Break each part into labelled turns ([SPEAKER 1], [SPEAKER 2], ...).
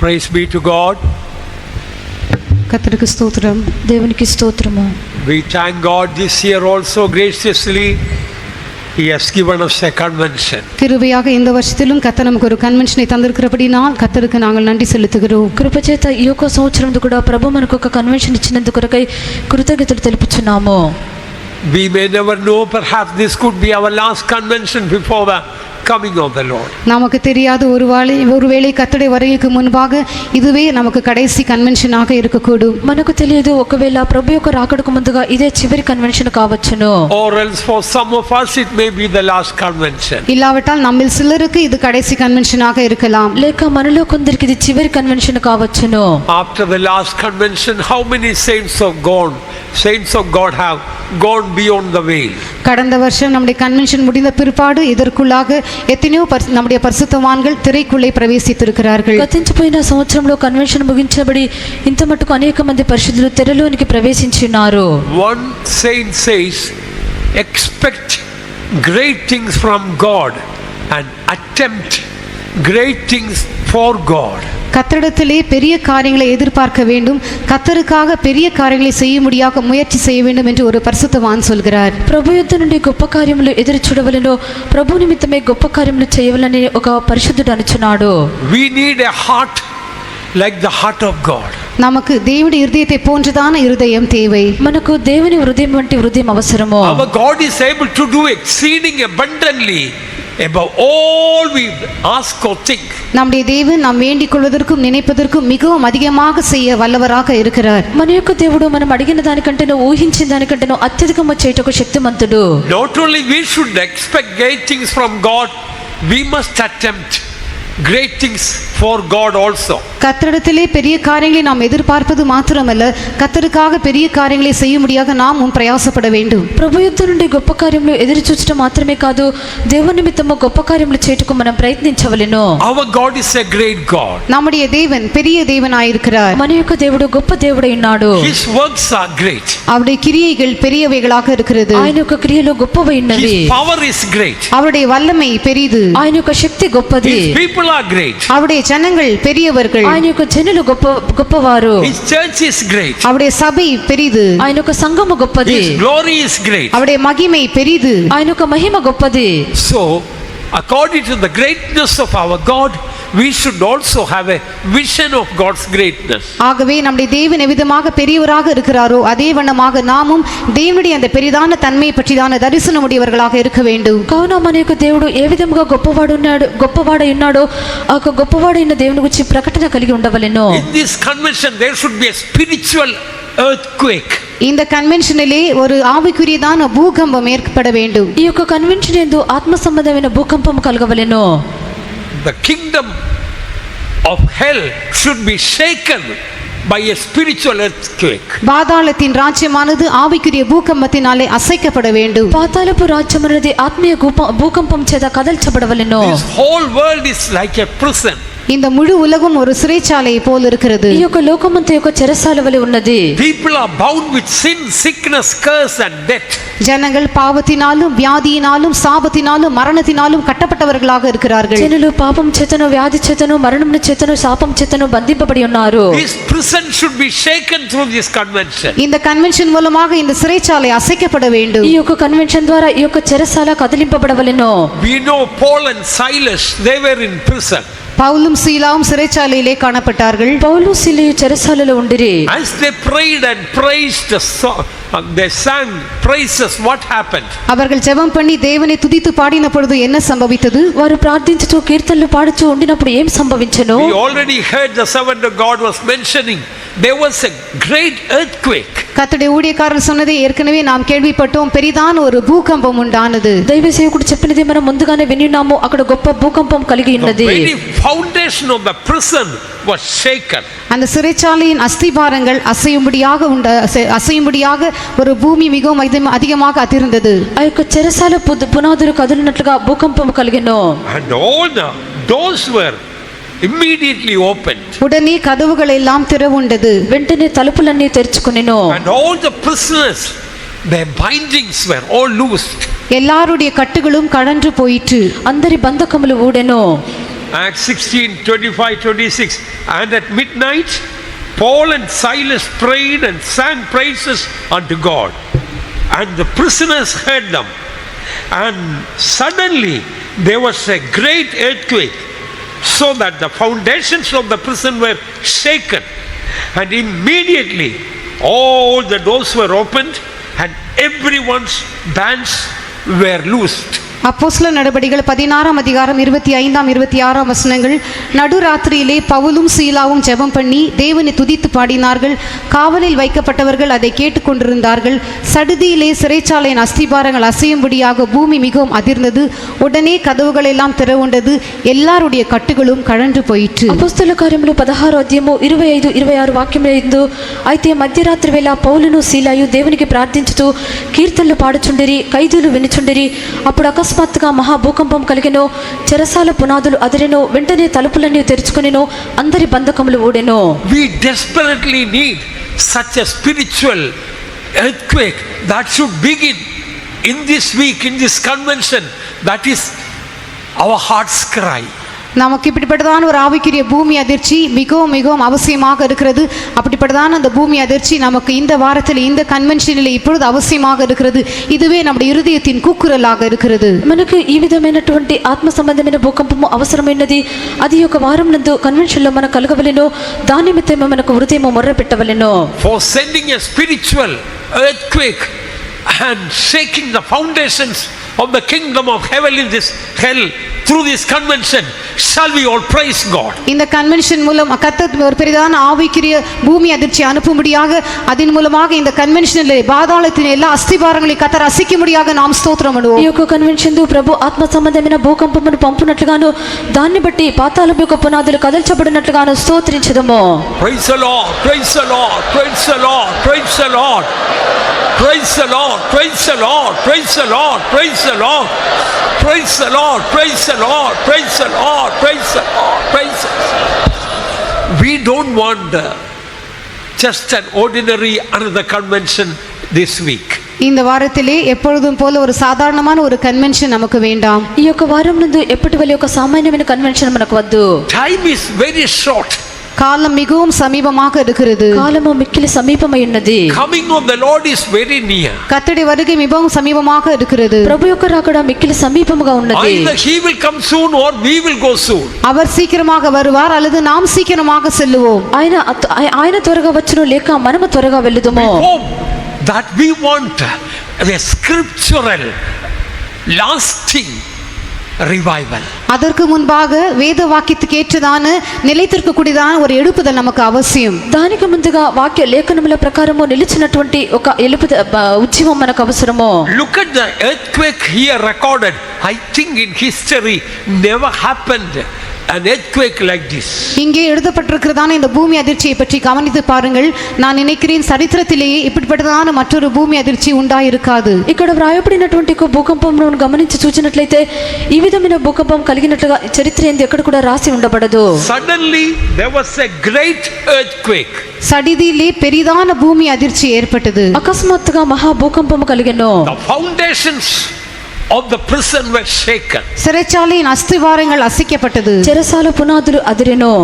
[SPEAKER 1] Praise be to God.
[SPEAKER 2] கர்த்தருக்கு ஸ்தோத்திரம்.
[SPEAKER 3] దేవునికి స్తోత్రము.
[SPEAKER 1] We thank God this year also graciously He has given us a convention.
[SPEAKER 2] கிருபையாக இந்த வருஷத்திலும் கர்த்தர் நமக்கு ஒரு கன்வென்ஷனை தந்திருக்கிறபடினால் கர்த்தருக்கு நாங்கள் நன்றி செலுத்துகிறோம்.
[SPEAKER 3] కృపచేత ఈ యొక్క సంవత్సరంలో కూడా ప్రభు మనకు ఒక కన్వెన్షన్ ఇచ్చినందుకు కొరకై కృతజ్ఞతలు తెలుపుచున్నాము.
[SPEAKER 1] We may never know, perhaps this could be our last convention before the coming of the Lord.
[SPEAKER 2] நமக்கு தெரியாத ஒருவேளை கர்த்தருடைய வருகைக்கு முன்பாக இதுவே நமக்கு கடைசி கன்வென்ஷனாக இருக்கக்கூடும்.
[SPEAKER 3] మనకు తెలియదు, ఒకవేళ ప్రభు యొక్క రాకడకు ముందుగా ఇదే చివరి కన్వెన్షన్ కావచ్చును.
[SPEAKER 1] Or else for some of us it may be the last convention.
[SPEAKER 2] இல்லாவிட்டால் நம்மில் சிலருக்கு இது கடைசி கன்வென்ஷனாக இருக்கலாம்.
[SPEAKER 3] లేక మనలో కొందరికి ఇది చివరి కన్వెన్షన్ కావచ్చును.
[SPEAKER 1] After the last convention, how many saints of God have gone beyond the veil?
[SPEAKER 2] கடந்த வருஷம் நம்முடைய கன்வென்ஷன் முடிந்த பிற்பாடு இதற்குள்ளாக எத்தனையோ நம்முடைய பரிசுத்தவான்கள் திரைக்குள்ளே பிரவேசித்திருக்கிறார்கள்.
[SPEAKER 3] గతించిపోయిన సంవత్సరంలో కన్వెన్షన్ ముగించబడి ఇంత మట్టుకు అనేక మంది పరిశుద్ధులు తెరలోనికి ప్రవేశించున్నారు.
[SPEAKER 1] One saint says, expect great things from God and attempt great things for God.
[SPEAKER 2] கர்த்தரிடத்திலே பெரிய காரியங்களை எதிர்பார்க்க வேண்டும், கர்த்தருக்காக பெரிய காரியங்களை செய்ய முடியாத முயற்சி செய்ய வேண்டும் என்று ஒரு பரிசுத்தவான் சொல்கிறார்.
[SPEAKER 3] ప్రభు యొద్ద నుండి గొప్ప కార్యములు ఎదురు చూడవలెను, ప్రభు నిమిత్తమే గొప్ప కార్యములు చేయవలని ఒక పరిశుద్ధుడు అనుచున్నాడు.
[SPEAKER 1] We need a heart like the heart of God.
[SPEAKER 2] நமக்கு தேவனுடைய இருதயத்தை போன்றதான இருதயம் தேவை.
[SPEAKER 3] మనకు దేవుని హృదయం వంటి హృదయం అవసరము.
[SPEAKER 1] Our God is able to do exceeding abundantly above all we ask or think.
[SPEAKER 2] நம்முடைய தேவன் நாம் வேண்டிக் கொள்வதற்கும் நினைப்பதற்கும் மிகவும் அதிகமாக செய்ய வல்லவராக இருக்கிறார்.
[SPEAKER 3] మన యొక్క దేవుడు మనం అడిగిన దానికంటేనో ఊహించిన దానికంటేనో అత్యధికంగా చేయటకు శక్తిమంతుడు.
[SPEAKER 1] Not only we should expect great things from God, we must attempt great things for God also.
[SPEAKER 2] கர்த்தரிடத்திலே பெரிய காரியங்களை நாம் எதிர்பார்ப்பது மாத்திரமல்ல, கர்த்தருக்காக பெரிய காரியங்களை செய்ய முடியாத நாமும் பிரயாசப்பட வேண்டும்.
[SPEAKER 3] ప్రభు యొద్ద నుండి గొప్ప కార్యములు ఎదురు చూచడం మాత్రమే కాదు, దేవుని నిమిత్తము గొప్ప కార్యములు చేయుటకు మనం ప్రయత్నించవలెను.
[SPEAKER 1] Our God is a great God.
[SPEAKER 2] நம்முடைய தேவன் பெரிய தேவனாயிருக்கிறார்.
[SPEAKER 3] మన యొక్క దేవుడు గొప్ప దేవుడై ఉన్నాడు.
[SPEAKER 1] His works are great.
[SPEAKER 2] அவருடைய கிரியைகள் பெரியவைகளாக இருக்கிறது.
[SPEAKER 3] ఆయన యొక్క క్రియలు గొప్పవై ఉన్నవి.
[SPEAKER 1] His power is great.
[SPEAKER 2] அவருடைய வல்லமை பெரிது.
[SPEAKER 3] ఆయన యొక్క శక్తి గొప్పది.
[SPEAKER 1] His people are great.
[SPEAKER 2] அவருடைய ஜனங்கள் பெரியவர்கள்.
[SPEAKER 3] ఆయన యొక్క జనులు గొప్పవారు.
[SPEAKER 1] His church is great.
[SPEAKER 2] அவருடைய சபை பெரிது.
[SPEAKER 3] ఆయన యొక్క సంఘము గొప్పది.
[SPEAKER 1] His glory is great.
[SPEAKER 2] அவருடைய மகிமை பெரிது.
[SPEAKER 3] ఆయన యొక్క మహిమ గొప్పది.
[SPEAKER 1] So, according to the greatness of our God, we should also have a vision of God's greatness.
[SPEAKER 2] ஆகவே நம்முடைய தேவன் எவ்விதமாக பெரியவராக இருக்கிறாரோ அதே வண்ணமாக நாமும் தேவனுடைய அந்த பெரிதான தன்மை பற்றிதான தரிசனம் உடையவர்களாக இருக்க வேண்டும்.
[SPEAKER 3] కావున మన యొక్క దేవుడు ఏ విధముగా గొప్పవాడై ఉన్నాడో ఆ గొప్పవాడైన దేవుని గురించి ప్రకటన కలిగి ఉండవలెను.
[SPEAKER 1] In this convention there should be a spiritual earthquake.
[SPEAKER 2] இந்த கன்வென்ஷனிலே ஒரு ஆவிக்குரியதான பூகம்பம் ஏற்பட வேண்டும்.
[SPEAKER 3] ఈ యొక్క కన్వెన్షన్ యందు ఆత్మ సంబంధమైన భూకంపం కలగవలెను.
[SPEAKER 1] The kingdom of hell should be shaken by a spiritual earthquake.
[SPEAKER 2] பாதாளத்தின் ராஜ்யமானது ஆவிக்குரிய பூகம்பத்தினாலே அசைக்கப்பட வேண்டும்.
[SPEAKER 3] పాతాళపు రాజ్యం అనేది ఆత్మీయ భూకంపం చేత కదల్చబడవలెను.
[SPEAKER 1] This whole world is like a prison.
[SPEAKER 2] இந்த முழு உலகம் ஒரு சிறைச்சாலை போல் இருக்கிறது.
[SPEAKER 3] ఈ యొక్క లోకమంతా యొక్క చెరసాల వలె ఉన్నది.
[SPEAKER 1] People are bound with sin, sickness, curse and death.
[SPEAKER 2] ஜனங்கள் பாவத்தினாலும் வியாதியினாலும் சாபத்தினாலும் மரணத்தினாலும் கட்டப்பட்டவர்களாக இருக்கிறார்கள்.
[SPEAKER 3] జనులు పాపం చేతను వ్యాధి చేతను మరణమును చేతను శాపం చేతను బంధింపబడి ఉన్నారు.
[SPEAKER 1] This prison should be shaken through this convention.
[SPEAKER 2] இந்த கன்வென்ஷன் மூலமாக இந்த சிறைச்சாலை அசைக்கப்பட வேண்டும்.
[SPEAKER 3] ఈ యొక్క కన్వెన్షన్ ద్వారా ఈ యొక్క చెరసాల కదిలింపబడవలెను.
[SPEAKER 1] We know Paul and Silas, they were in prison.
[SPEAKER 2] பவுலும் சீலாவும் சிறைச்சாலையிலே காணப்பட்டார்கள்.
[SPEAKER 3] పౌలు సీలయు చెరసాలలో ఉండిరి.
[SPEAKER 1] As they prayed and praised the song, they sang praises, what happened?
[SPEAKER 2] அவர்கள் ஜெபம் பண்ணி தேவனை துதித்து பாடின பொழுது என்ன சம்பவித்தது?
[SPEAKER 3] వారు ప్రార్థించుచు కీర్తనలు పాడుచు ఉండినప్పుడు ఏం సంభవించెను?
[SPEAKER 1] We already heard the servant of God was mentioning there was a great earthquake.
[SPEAKER 2] கர்த்தருடைய ஊழியக்காரர் சொன்னதை ஏற்கனவே நாம் கேள்விப்பட்டோம். பெரிதான ஒரு பூகம்பம் உண்டானது.
[SPEAKER 3] దైవ సేవకుడు చెప్పినది మనం ముందుగానే విన్నాము. అక్కడ గొప్ప భూకంపం కలిగి ఉన్నది.
[SPEAKER 1] The very foundation of the prison was shaken.
[SPEAKER 2] அந்த சிறைச்சாலையின் அஸ்திபாரங்கள் அசையும்படியாக ஒரு பூமி மிகவும் அதிகமாக அதிர்ந்தது.
[SPEAKER 3] ఆ యొక్క చెరసాల పునాదులు కదిలినట్లుగా భూకంపం కలిగెను.
[SPEAKER 1] And all the doors were immediately opened.
[SPEAKER 2] உடனே கதவுகள் எல்லாம் திறவுண்டது.
[SPEAKER 3] వెంటనే తలుపులన్నీ తెరుచుకొనెను.
[SPEAKER 1] And all the prisoners, their bindings were all loosed.
[SPEAKER 2] எல்லாருடைய கட்டுகளும் கழன்று போயிற்று.
[SPEAKER 3] అందరి బంధకములు ఊడెను.
[SPEAKER 1] Acts 16, 25, 26. And at midnight, Paul and Silas prayed and sang praises unto God. And the prisoners heard them. And suddenly there was a great earthquake, so that the foundations of the prison were shaken. And immediately all the doors were opened and everyone's bands were loosed.
[SPEAKER 2] அப்போஸ்தல நடபடிகள் 16ஆம் அதிகாரம் 25ஆம் 26ஆம் வசனங்கள். நடுராத்திரியிலே பவுலும் சீலாவும் ஜெபம் பண்ணி தேவனை துதித்து பாடினார்கள். காவலில் வைக்கப்பட்டவர்கள் அதை கேட்டுக்கொண்டிருந்தார்கள். சடுதியிலே சிறைச்சாலையின் அஸ்திபாரங்கள் அசையும்படியாக பூமி மிகவும் அதிர்ந்தது. உடனே கதவுகள் எல்லாம் திறவுண்டது. எல்லாருடைய கட்டுகளும் கழன்று போயிற்று.
[SPEAKER 3] అపోస్తల కార్యములు 16వ అధ్యాయము 25 26 వాక్యములందు అయితే మధ్యరాత్రి వేళ పౌలును సీలాయు దేవునికి ప్రార్థించుతూ కీర్తనలు పాడుచుండిరి, ఖైదీలు వినుచుండిరి. అప్పుడు అకస్మాత్తుగా మహా భూకంపం కలిగెను, చెరసాల పునాదులు అదిరెను, వెంటనే తలుపులన్నీ తెరుచుకొనెను, అందరి బంధకములు ఊడెను.
[SPEAKER 1] We desperately need such a spiritual earthquake that should begin in this week, in this convention. That is our heart's cry.
[SPEAKER 2] நமக்கு இப்படிப்பட்டதான ஒரு ஆவிக்குரிய பூமி அதிர்ச்சி மிகவும் மிகவும் அவசியமாக இருக்கிறது. அப்படிப்பட்டதான அந்த பூமி அதிர்ச்சி நமக்கு இந்த வாரத்தில் இந்த கன்வென்ஷனில் இப்பொழுது அவசியமாக இருக்கிறது. இதுவே நம்முடைய இருதயத்தின் கூக்குரலாக இருக்கிறது.
[SPEAKER 3] మనకు ఈ విధమైనటువంటి ఆత్మ సంబంధమైన భూకంపము అవసరమైనది. అది ఒక వారం నందు కన్వెన్షన్లో మనకు కలగవలెను. దాని నిమిత్తమే మనకు హృదయము మొర్ర పెట్టవలెను.
[SPEAKER 1] For sending a spiritual earthquake and shaking the foundations of the kingdom of heaven in this hell through this convention, shall we all praise God?
[SPEAKER 2] இந்த கன்வென்ஷன் மூலம் கர்த்தர் ஒரு பெரிதான ஆவிக்குரிய பூமி அதிர்ச்சி அனுப்பும்படியாக அதன் மூலமாக இந்த கன்வென்ஷனில் பாதாளத்தின் எல்லா அஸ்திபாரங்களையும் கர்த்தர் அசைக்கும்படியாக நாம் ஸ்தோத்திரம் பண்ணுவோம்.
[SPEAKER 3] ఈ యొక్క కన్వెన్షన్ ప్రభు ఆత్మ సంబంధమైన భూకంపమును పంపునట్లుగాను దాన్ని బట్టి పాతాళం యొక్క పునాదులు కదల్చబడినట్లుగాను స్తోత్రించదము.
[SPEAKER 1] Praise the Lord, praise the Lord, praise the Lord, praise the Lord. Praise the Lord, praise the Lord, praise the Lord, praise the Lord. Praise the Lord, praise the Lord, praise the Lord, praise the Lord, praise the Lord. We don't want just an ordinary another convention this week.
[SPEAKER 2] இந்த வாரத்திலே எப்பொழுதும் போல ஒரு சாதாரணமான ஒரு convention நமக்கு வேண்டாம்.
[SPEAKER 3] ఈ యొక్క వారం నందు ఎప్పటి వలె ఒక సామాన్యమైన కన్వెన్షన్ మనకు వద్దు.
[SPEAKER 1] Time is very short.
[SPEAKER 2] காலம் மிகவும் சமீபமாக இருக்கிறது.
[SPEAKER 3] కాలము మిక్కిలి సమీపమై ఉన్నది.
[SPEAKER 1] Coming of the Lord is very near.
[SPEAKER 2] கர்த்தருடைய வருகை மிகவும் சமீபமாக இருக்கிறது.
[SPEAKER 3] ప్రభు యొక్క రాకడ మిక్కిలి సమీపముగా ఉన్నది.
[SPEAKER 1] Either he will come soon or we will go soon.
[SPEAKER 2] அவர் சீக்கிரமாக வருவார் அல்லது நாம் சீக்கிரமாக செல்லுவோம்.
[SPEAKER 3] ఆయన త్వరగా వచ్చును లేక మనము త్వరగా వెళ్ళుదుము.
[SPEAKER 1] We hope that we want a scriptural lasting revival.
[SPEAKER 2] அதற்கு முன்பாக வேத வாக்கியத்துக்கு ஏற்றதான நிலைத்திருக்கக்கூடியதான ஒரு எழுப்புதல் நமக்கு அவசியம்.
[SPEAKER 3] దానికి ముందుగా వాక్య లేఖనముల ప్రకారము నిలిచినటువంటి ఒక ఉద్యమం మనకు అవసరము.
[SPEAKER 1] Look at the earthquake here recorded. I think in history never happened an earthquake like this.
[SPEAKER 2] இங்கே எழுதப்பட்டிருக்கிறதான இந்த பூமி அதிர்ச்சியை பற்றி கவனித்து பாருங்கள். நான் நினைக்கிறேன் சரித்திரத்திலேயே இப்படிப்பட்டதான மற்றொரு பூமி அதிர்ச்சி உண்டாயிருக்காது.
[SPEAKER 3] ఇక్కడ వ్రాయబడినటువంటి ఒక భూకంపంను గమనించి చూచినట్లయితే ఈ విధమైన భూకంపం కలిగినట్లుగా చరిత్ర ఏంది ఎక్కడ కూడా రాసి ఉండబడదు.
[SPEAKER 1] Suddenly there was a great earthquake.
[SPEAKER 2] சடிதியிலே பெரிதான பூமி அதிர்ச்சி ஏற்பட்டது.
[SPEAKER 3] అకస్మాత్తుగా మహా భూకంపం కలిగెను.
[SPEAKER 1] The foundations of the prison were shaken.
[SPEAKER 2] சிறைச்சாலையின் அஸ்திவாரங்கள் அசைக்கப்பட்டது.
[SPEAKER 3] చెరసాల పునాదులు అదిరెను.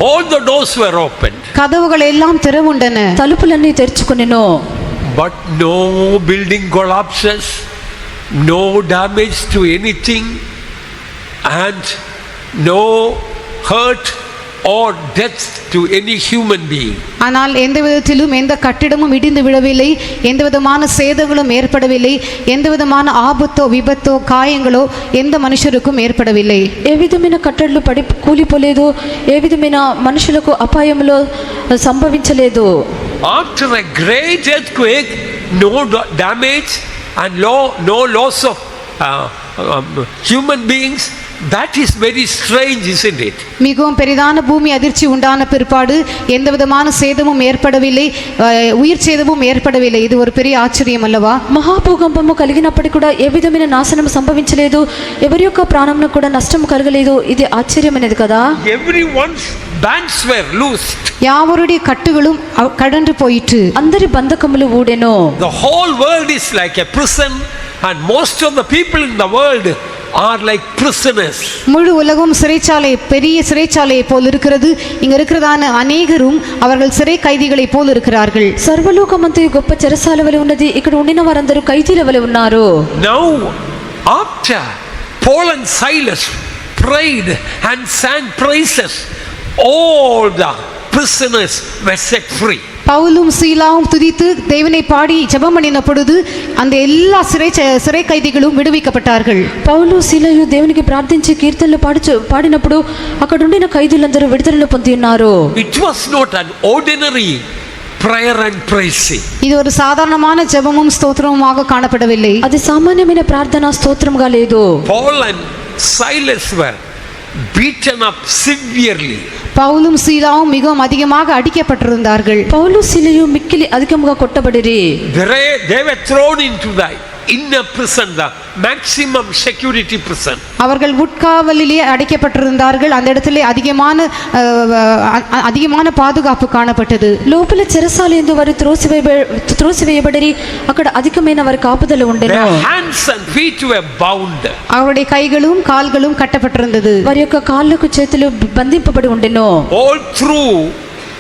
[SPEAKER 1] All the doors were opened.
[SPEAKER 2] கதவுகள் எல்லாம் திறவுண்டன.
[SPEAKER 3] తలుపులన్నీ తెరుచుకొనెను.
[SPEAKER 1] But no building collapses, no damage to anything, and no hurt or death to any human being.
[SPEAKER 2] ஆனால் எந்த விதத்திலும் எந்த கட்டிடமும் இடிந்து விழவில்லை, எந்த விதமான சேதங்களும் ஏற்படவில்லை, எந்த விதமான ஆபத்தோ விபத்தோ காயங்களோ எந்த மனுஷருக்கும் ஏற்படவில்லை.
[SPEAKER 3] ఏ విధమైన కట్టడలు పడి కూలిపోలేదు, ఏ విధమైన మనుషులకు అపాయములు సంభవించలేదు.
[SPEAKER 1] After a great earthquake, no damage and no loss of human beings. That is very strange, isn't it?
[SPEAKER 2] மிகவும் பெரிதான பூமி அதிர்ச்சி உண்டான பிற்பாடு எந்த விதமான சேதமும் ஏற்படவில்லை, உயிர் சேதமும் ஏற்படவில்லை. இது ஒரு பெரிய ஆச்சரியம் அல்லவா?
[SPEAKER 3] మహాభూకంపము కలిగినప్పటికీ కూడా ఏ విధమైన నాశనం సంభవించలేదు, ఎవరి యొక్క ప్రాణంకు కూడా నష్టం కలగలేదు. ఇది ఆశ్చర్యమైనది కదా.
[SPEAKER 1] Everyone's bands were loosed.
[SPEAKER 2] யாவருடைய கட்டுகளும் கடந்து போயிற்று.
[SPEAKER 3] అందరి బంధకములు ఊడెను.
[SPEAKER 1] The whole world is like a prison and most of the people in the world are like prisoners.
[SPEAKER 2] முழு உலகம் சிறைச்சாலை, பெரிய சிறைச்சாலையை போல் இருக்கிறது. இங்க இருக்கிறதான அநேகரும் அவர்கள் சிறை கைதிகளை போல் இருக்கிறார்கள்.
[SPEAKER 3] సర్వలోకమంతయు గొప్ప చెరసాల వలె ఉన్నది. ఇక్కడ ఉండిన వారందరూ ఖైదీల వలె ఉన్నారు.
[SPEAKER 1] Now after Paul and Silas prayed and sang praises, all the prisoners were set free.
[SPEAKER 2] பவுலும் சீலாவும் துதித்து தேவனை பாடி ஜெபம் பண்ணின பொழுது அந்த எல்லா சிறை கைதிகளும் விடுவிக்கப்பட்டார்கள்.
[SPEAKER 3] పౌలు శీలయు దేవునికి ప్రార్థించి కీర్తనలు పాడినప్పుడు అక్కడ ఉండిన ఖైదీలందరూ విడుదలను పొంది ఉన్నారు.
[SPEAKER 1] It was not an ordinary prayer and praising.
[SPEAKER 2] இது ஒரு சாதாரணமான ஜெபமும் ஸ்தோத்திரமுமாக காணப்படவில்லை.
[SPEAKER 3] అది సామాన్యమైన ప్రార్థన స్తోత్రముగా లేదు.
[SPEAKER 1] Paul and Silas were beaten up severely.
[SPEAKER 2] பவுலும் சீலாவும் மிகவும் அதிகமாக அடிக்கப்பட்டிருந்தார்கள்.
[SPEAKER 3] పౌలు శీలయు మిక్కిలి అధికముగా కొట్టబడిరి.
[SPEAKER 1] They were thrown into the inner prison, the maximum security prison.
[SPEAKER 2] அவர்கள் உட்காவலிலே அடைக்கப்பட்டிருந்தார்கள். அந்த இடத்திலே அதிகமான பாதுகாப்பு காணப்பட்டது.
[SPEAKER 3] లోపల చెరసాలయందు వారు త్రోసివేయబడిరి. అక్కడ అధికమైన వారి కాపుదల ఉండెను.
[SPEAKER 1] Their hands and feet were bound.
[SPEAKER 2] அவருடைய கைகளும் கால்களும் கட்டப்பட்டிருந்தது.
[SPEAKER 3] వారి యొక్క కాళ్ళకు చేతులు బంధింపబడి ఉండెను.
[SPEAKER 1] All through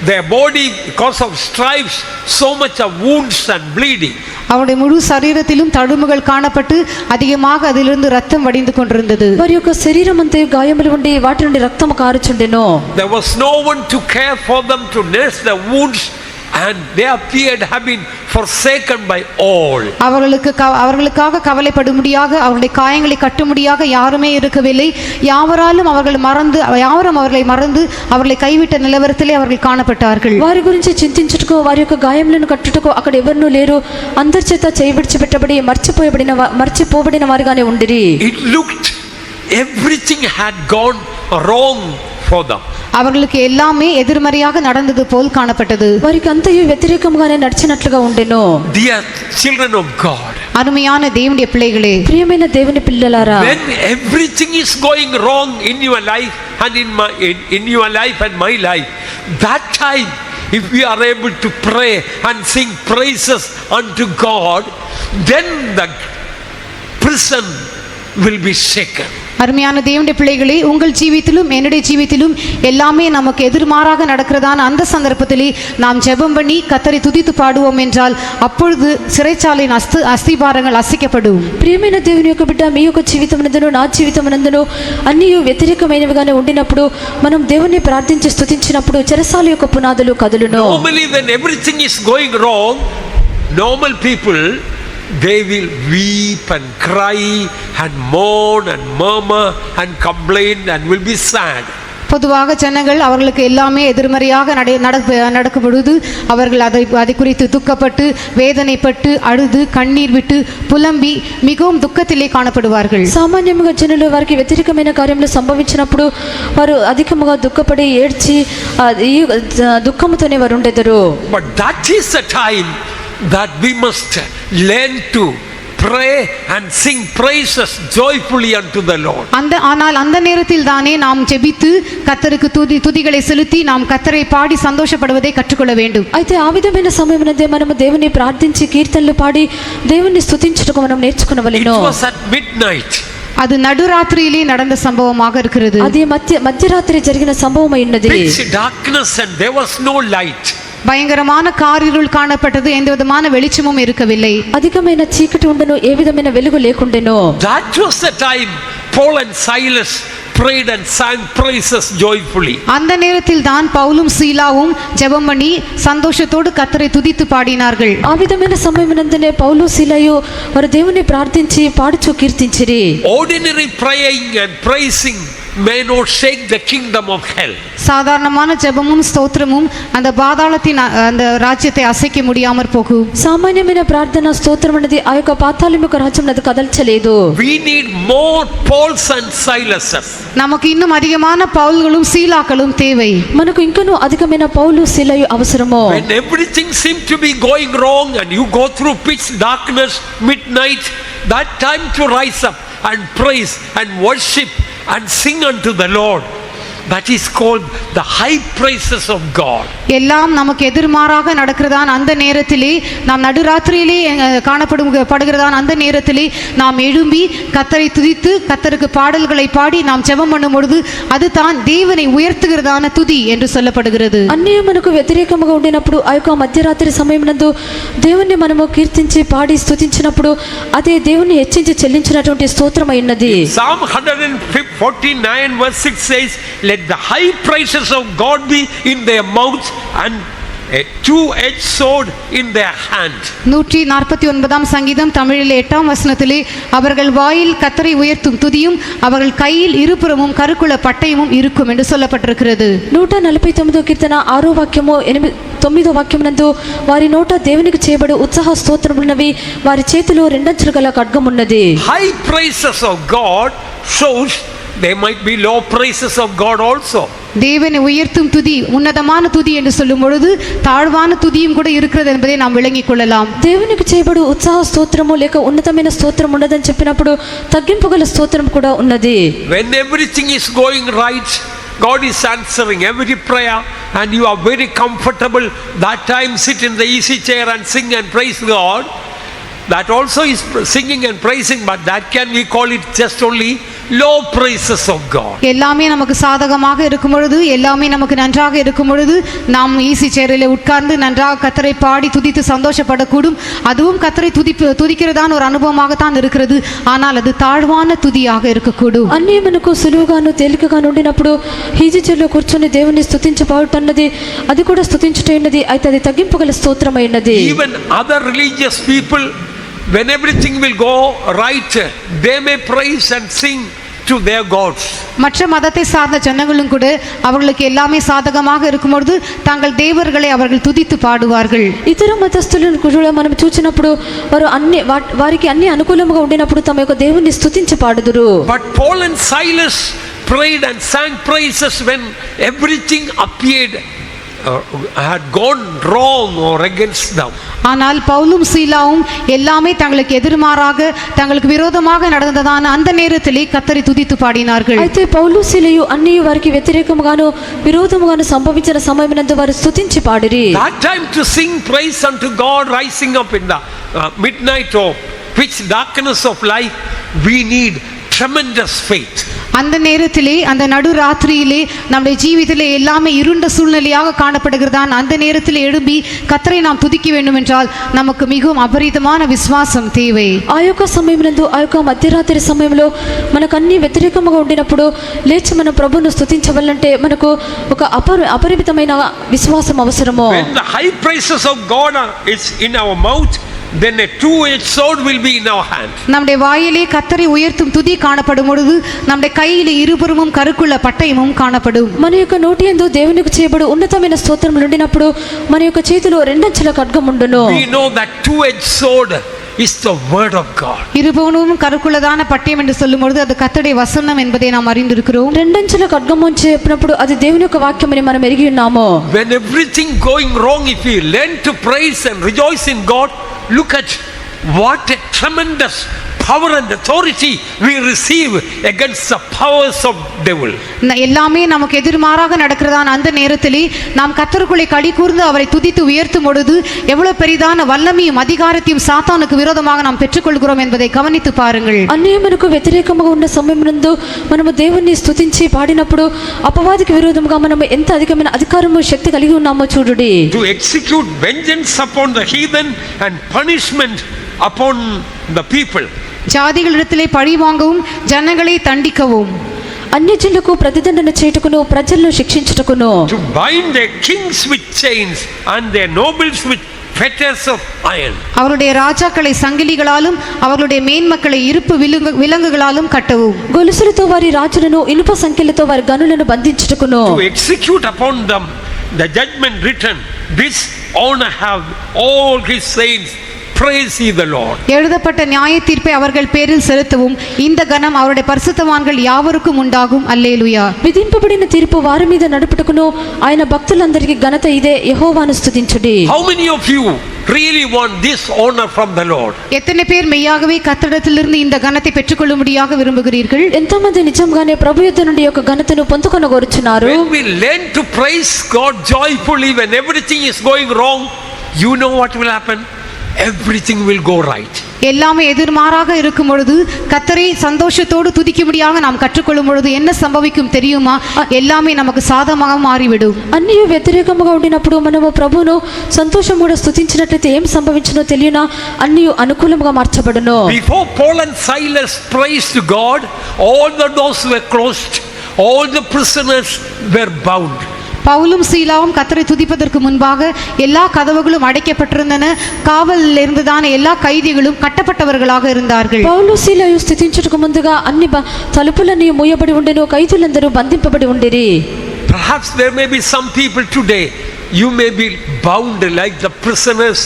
[SPEAKER 1] their body, because of stripes, so much of wounds and bleeding.
[SPEAKER 2] அவருடைய முழு சரீரத்திலும் தழும்புகள் காணப்பட்டு அதிகமாக அதிலிருந்து ரத்தம் வடிந்து கொண்டிருந்தது.
[SPEAKER 3] వారి యొక్క శరీరం అంతా గాయములు ఉండి వాటి నుండి రక్తము కారుచుండెను.
[SPEAKER 1] There was no one to care for them, to nurse the wounds, and they appeared have been forsaken by all.
[SPEAKER 2] அவர்களுக்காக கவலைப்படும்படியாக அவருடைய காயங்களை கட்டும்படியாக யாருமே இருக்கவில்லை. யாவரும் அவர்களை மறந்து அவர்களை கைவிட்ட நிலவரத்திலே அவர்கள் காணப்பட்டார்கள்.
[SPEAKER 3] వారి గురించి చింతించుటకు వారి యొక్క గాయములను కట్టుటకు అక్కడ ఎవరునూ లేరు. అందరి చేత చేయబడి మర్చిపోబడిన వారుగానే ఉండిరి.
[SPEAKER 1] It looked everything had gone wrong for them.
[SPEAKER 2] அவர்களுக்கு எல்லாமே எதிர்மறையாக நடந்தது போல் காணப்பட்டது.
[SPEAKER 3] వారికి అంతయు వ్యతిరేకంగానే నడిచినట్లుగా ఉండెను.
[SPEAKER 1] Dear children of God,
[SPEAKER 2] அருமையான தேவனுடைய பிள்ளைகளே,
[SPEAKER 3] ప్రియమైన దేవుని పిల్లలారా,
[SPEAKER 1] when everything is going wrong in your life and in your life and my life, that time if we are able to pray and sing praises unto God, then the prison will be shaken.
[SPEAKER 2] அருமையான தேவனுடைய பிள்ளைகளே, உங்கள் ஜீவித்திலும் என்னுடைய ஜீவித்திலும் எல்லாமே நமக்கு எதிர்மாறாக நடக்கிறதான அந்த சந்தர்ப்பத்திலே நாம் ஜெபம் பண்ணி கர்த்தரை துதித்து பாடுவோம் என்றால் அப்பொழுது சிறைச்சாலையின் அஸ்திபாரங்கள் அசைக்கப்படும்.
[SPEAKER 3] ప్రియమైన దేవుని యొక్క బిడ్డ, మీ యొక్క జీవితమునందును నా జీవితమునందును అన్నీ వ్యతిరేకమైనవిగానే ఉండినప్పుడు మనం దేవుని ప్రార్థించి స్తుతించినప్పుడు చెరసాల యొక్క పునాదులు కదులును.
[SPEAKER 1] Normally when everything is going wrong, normal people, they will weep and cry and mourn and murmur and complain and will be sad.
[SPEAKER 2] பொதுவாக ஜனங்கள் அவர்களுக்கு எல்லாமே எதிர்மறையாக நடக்கும் பொழுது அவர்கள் அதை குறித்து துக்கப்பட்டு வேதனைப்பட்டு அழுது கண்ணீர் விட்டு புலம்பி மிகவும் துக்கத்திலே காணப்படுவார்கள்.
[SPEAKER 3] సామాన్యముగా జనులు వారికి వ్యతిరేకమైన కార్యములు సంభవించినప్పుడు వారు అధికముగా దుఃఖపడి ఏడ్చి దుఃఖముతోనే వారు ఉండెదరు.
[SPEAKER 1] But that is the time that we must learn to pray and sing praises joyfully unto the Lord.
[SPEAKER 2] ஆனால் அந்த நேரத்தில் தானே நாம் ஜெபித்து கர்த்தருக்கு துதிகளை செலுத்தி நாம் கர்த்தரை பாடி சந்தோஷப்படுவதை கற்றுக்கொள்ள வேண்டும்.
[SPEAKER 3] అయితే ఆ విధమైన సమయమునందే మనము దేవుని ప్రార్థించి కీర్తనలు పాడి దేవుని స్తుతించుటకు మనం నేర్చుకొనవలెను.
[SPEAKER 1] It was at midnight.
[SPEAKER 2] அது நடுராத்திரியிலே நடந்த சம்பவமாக இருக்கிறது.
[SPEAKER 3] అది మధ్యరాత్రి జరిగిన సంభవమై ఉన్నది.
[SPEAKER 1] Pitch darkness and there was no light.
[SPEAKER 2] பயங்கரமான காரிருள் காணப்பட்டது. எந்த விதமான வெளிச்சமும் இருக்கவில்லை.
[SPEAKER 3] అధికమైన చీకటి ఉండెను, ఏ విధమైన వెలుగు లేకుండెను.
[SPEAKER 1] That was the time Paul and Silas prayed and sang praises joyfully.
[SPEAKER 2] அந்த நேரத்தில் தான் பவுலும் சீலாவும் ஜெபம் பண்ணி சந்தோஷத்தோடு கர்த்தரை துதித்து பாடினார்கள்.
[SPEAKER 3] ఆ విధమైన సమయమునందనే పౌలు శీలయు వారు దేవుని ప్రార్థించి పాడుచు కీర్తించిరి.
[SPEAKER 1] Ordinary praying and praising may not shake the kingdom of hell.
[SPEAKER 2] சாதாரணமான ஜெபமும் ஸ்தோத்திரமும் அந்த பாதாளத்தின் அந்த ராஜ்யத்தை அசைக்க முடியாமற் போகும்.
[SPEAKER 3] సామాన్యమైన ప్రార్థన స్తోత్రం అనేది ఆ యొక్క పాతాళం యొక్క రాజ్యం అది కదల్చలేదు.
[SPEAKER 1] We need more Pauls and Silases.
[SPEAKER 2] நமக்கு இன்னும் அதிகமான பவுல்களும் சீலாக்களும் தேவை.
[SPEAKER 3] మనకు ఇంకనూ అధికమైన పౌలు శీలయు అవసరము.
[SPEAKER 1] When everything seems to be going wrong and you go through pitch darkness, midnight, that time to rise up and praise and worship and sing unto the Lord. that is called the high praises of God.
[SPEAKER 2] எல்லாம் நமக்கு எதிர்மாறாக நடக்கிறதான் அந்த நேரத்திலே, நாம் நடுராத்திரியிலே காணப்படுகிறதான் அந்த நேரத்திலே நாம் எழும்பி கர்த்தரை துதித்து கர்த்தருக்கு பாடல்களை பாடி நாம் ஜெபம் பண்ணும் பொழுது அது தான் தேவனை உயர்த்துகிறதான துதி என்று சொல்லப்படுகிறது.
[SPEAKER 3] అన్య మనకు వ్యతిరేకముగా ఉండినప్పుడు ఆ యొక్క మధ్యరాత్రి సమయమునందు దేవుణ్ణి మనము కీర్తించి పాడి స్తుతించినప్పుడు అదే దేవుని హెచ్చించి చెల్లించినటువంటి స్తోత్రమై ఉన్నది.
[SPEAKER 1] Psalm 149 verse 6 says, let the high praises of God be in their mouth and a two-edged sword in their hand.
[SPEAKER 2] 149 சங்கீதம் தமிழிலே 8ஆம் வசனத்திலே அவர்கள் வாயில் கர்த்தரை உயர்த்தும் துதியும் அவர்கள் கையில் இருபுறமும் கருக்குள்ள பட்டயமும் இருக்கும் என்று சொல்லப்பட்டிருக்கிறது.
[SPEAKER 3] 149 కీర్తన 6వ వాక్యము 9వ వాక్యమునందు వారి నోట దేవునికి చేయబడు ఉత్సాహ స్తోత్రములున్నవి, వారి చేతిలో రెండంచులు గల ఖడ్గం ఉన్నది.
[SPEAKER 1] High praises of God shows there might be low praises of God also.
[SPEAKER 2] தேவனை உயர்த்தும் துதி உன்னதமான துதி என்று சொல்லும் பொழுது தாழ்வான துதியும் கூட இருக்கிறது என்பதை நாம் விளங்கிக் கொள்ளலாம்.
[SPEAKER 3] దేవునికి చేయబడు ఉత్సాహ స్తోత్రము లేక ఉన్నతమైన స్తోత్రం ఉన్నదని చెప్పినప్పుడు తగ్గింపు గల స్తోత్రం కూడా ఉన్నది.
[SPEAKER 1] When everything is going right, God is answering every prayer and you are very comfortable, that time sit in the easy chair and sing and praise God. That also is singing and praising, but that can we call it just only low praises of God.
[SPEAKER 2] எல்லாமே நமக்கு சாதகமாக இருக்கும் பொழுது, எல்லாமே நமக்கு நன்றாக இருக்கும் பொழுது நாம் ஈசி சேரில் உட்கார்ந்து நன்றாக கர்த்தரை பாடி துதித்து சந்தோஷப்படக்கூடும். அதுவும் கர்த்தரை துதிக்கிறதான ஒரு அனுபவமாகத்தான் இருக்கிறது. ஆனால் அது தாழ்வான துதியாக இருக்கக்கூடும்.
[SPEAKER 3] అన్నీ మనకు సులువుగాను తేలికగాను ఉండినప్పుడు ఈజీ చైర్లో కూర్చొని దేవుని స్తుతించబడుతున్నది, అది కూడా స్తుతించుటైనది, అయితే అది తగ్గింపు గల స్తోత్రమైనది.
[SPEAKER 1] Even other religious people, when everything will go right, they may praise and sing to their gods.
[SPEAKER 2] மற்ற மதத்தை சார்ந்த ஜனங்களும் கூட அவர்களுக்கு எல்லாமே சாதகமாக இருக்கும் பொழுது தங்கள் தேவர்களை அவர்கள் துதித்து பாடுவார்கள்.
[SPEAKER 3] ఇతర మతస్థులను కూడా మనం చూచినప్పుడు వారికి అన్ని అనుకూలంగా ఉండినప్పుడు తమ యొక్క దేవుని స్తుతించి పాడుదురు.
[SPEAKER 1] But Paul and Silas prayed and sang praises when everything appeared had gone wrong or against them.
[SPEAKER 2] ஆனால் பவுலும் சீலாவும் எல்லாமே தங்களுக்கு எதிர்மாறாக தங்களுக்கு விரோதமாக நடந்ததான அந்த நேரத்திலே கர்த்தரை துதித்து பாடினார்கள்.
[SPEAKER 3] అయితే పౌలు సీలయు అన్ని వారికి వ్యతిరేకముగాను విరోధముగాను సంభవించిన సమయమునందు వారు స్తుతించి పాడిరి.
[SPEAKER 1] That time to sing praise unto God rising up in the midnight or pitch darkness of life, we need tremendous faith.
[SPEAKER 2] அந்த நேரத்திலே அந்த நடுராத்திரியிலே நம்முடைய ஜீவிதத்திலே எல்லாமே இருண்ட சூழ்நிலையாக காணப்படுகிறதான் அந்த நேரத்தில் எழும்பி கர்த்தரை நாம் துதிக்க வேண்டும் என்றால் நமக்கு மிகவும் அபரிதமான விசுவாசம் தேவை.
[SPEAKER 3] ఆ యొక్క సమయమునందు ఆ యొక్క మధ్యరాత్రి సమయంలో మనకు అన్ని వ్యతిరేకముగా ఉండినప్పుడు లేచి మన ప్రభువును స్తుతించవాలంటే మనకు ఒక అపరిమితమైన విశ్వాసం అవసరము.
[SPEAKER 1] When the high praises of God is in our mouth, then a two-edged sword will be in our hand.
[SPEAKER 2] நம்முடைய வாயிலே கர்த்தரை உயர்த்தும் துதி காணப்படும் பொழுது நம்முடைய கையிலே இருபுறமும் கருக்குள்ள பட்டயமும் காணப்படும்.
[SPEAKER 3] మన యొక్క నోటి యందు దేవునికి చేయబడు ఉన్నతమైన స్తోత్రములు ఉండినప్పుడు మన యొక్క చేతిలో రెండంచుల ఖడ్గం ఉండును.
[SPEAKER 1] We know that two-edged sword is the word of God.
[SPEAKER 2] இருபுறமும் கருக்குள்ளதான பட்டயம் என்று சொல்லும் பொழுது அது கர்த்தருடைய வசனம் என்பதை நாம் அறிந்திருக்கிறோம்.
[SPEAKER 3] రెండంచుల ఖడ్గం అని చెప్పినప్పుడు అది దేవుని యొక్క వాక్యమని మనం ఎరిగి ఉన్నాము.
[SPEAKER 1] When everything going wrong, if we learn to praise and rejoice in God, look at what a tremendous power and authority we receive against the powers of devil.
[SPEAKER 2] எல்லாமே நமக்கு எதிர்மாறாக நடக்கிறதான அந்த நேரத்திலே நாம் கர்த்தருக்குள்ளே களி கூர்ந்து அவரை துதித்து உயர்த்தும் பொழுது எவ்வளவு பெரிதான வல்லமையும் அதிகாரத்தையும் சாத்தானுக்கு விரோதமாக நாம் பெற்றுக்கொள்கிறோம் என்பதை கவனித்து பாருங்கள்.
[SPEAKER 3] అన్నీ మనకు వ్యతిరేకముగా ఉన్న సమయమునందు మనము దేవుణ్ణి స్తుతించి పాడినప్పుడు అపవాదికి విరోధముగా మనము ఎంత అధికమైన అధికారము శక్తి కలిగి ఉన్నామో చూడుడి.
[SPEAKER 1] To execute vengeance upon the heathen and punishment upon the people.
[SPEAKER 2] ஜாதிகளிடத்திலே பழி வாங்கவும் ஜனங்களை தண்டிக்கவும்
[SPEAKER 3] అన్యజనులకు ప్రతిదండన చేయుటకును ప్రజలను శిక్షించుటకును.
[SPEAKER 1] To bind their kings with chains and their nobles with fetters of iron.
[SPEAKER 2] அவருடைய ராஜாக்களை சங்கிலிகளாலும் அவர்களுடைய மேன்மக்களை இருப்பு விலங்குகளாலும் கட்டவும்.
[SPEAKER 3] గొలుసులతో వారి రాజులను ఇనుప సంకెళ్లతో వారి గనులను బంధించుటకును.
[SPEAKER 1] To execute upon them the judgment written, this honor have all his saints, praise ye the Lord.
[SPEAKER 2] எழுதப்பட்ட நியாய தீர்ப்பை அவர்கள் பேரில் செலுத்தவும் இந்த கணம் அவருடைய பரிசுத்தவான்கள் யாவருக்கும் உண்டாகும். அல்லேலூயா.
[SPEAKER 3] విధింపబడిన తీర్పు వారి మీద నడుపుటకును ఆయన భక్తులందరికీ ఘనత ఇదే, యెహోవాను స్తుతించుడి.
[SPEAKER 1] How many of you really want this honor from the Lord?
[SPEAKER 2] எத்தனை பேர் மெய்யாகவே கர்த்தரிடத்திலிருந்து இந்த கனத்தை பெற்றுக்கொள்ளும்படியாக விரும்புகிறீர்கள்?
[SPEAKER 3] ఎంతమంది నిజంగానే ప్రభు యొద్ద నుండి యొక్క ఘనతను పొందుకొనగోరుచున్నారు?
[SPEAKER 1] When we learn to praise God joyfully when everything is going wrong, you know what will happen? Everything will go right.
[SPEAKER 2] எல்லாமே எதிர்மாறாக இருக்கும் பொழுது கர்த்தரை சந்தோஷத்தோடு துதிக்கும்படியாக நாம் கற்றுக்கொள்ளும் பொழுது என்ன சம்பவிக்கும் தெரியுமா? எல்லாமே நமக்கு சாதகமாக மாறிவிடும்.
[SPEAKER 3] అన్నీ వ్యతిరేకముగా ఉండినప్పుడు మనము ప్రభువును సంతోషముగా స్తుతించినట్లయితే ఏం సంభవించునో తెలియనా? అన్నీ అనుకూలముగా మార్చబడును.
[SPEAKER 1] Before Paul and Silas praised God, all the doors were closed, all the prisoners were bound.
[SPEAKER 2] பவுலும் சீலாவும் கர்த்தரை துதிப்பதற்கு முன்பாக எல்லா கதவுகளும் அடைக்கப்பட்டிருந்தன. காவலில் இருந்துதான எல்லா கைதிகளும் கட்டப்பட்டவர்களாக இருந்தார்கள்.
[SPEAKER 3] పౌలు సీలయు స్థుతించుటకు ముందుగా అన్ని తలుపులన్నీ మూయబడి ఉండెను, ఖైదీలందరూ బంధింపబడి ఉండిరి.
[SPEAKER 1] Perhaps there may be some people today, you may be bound like the prisoners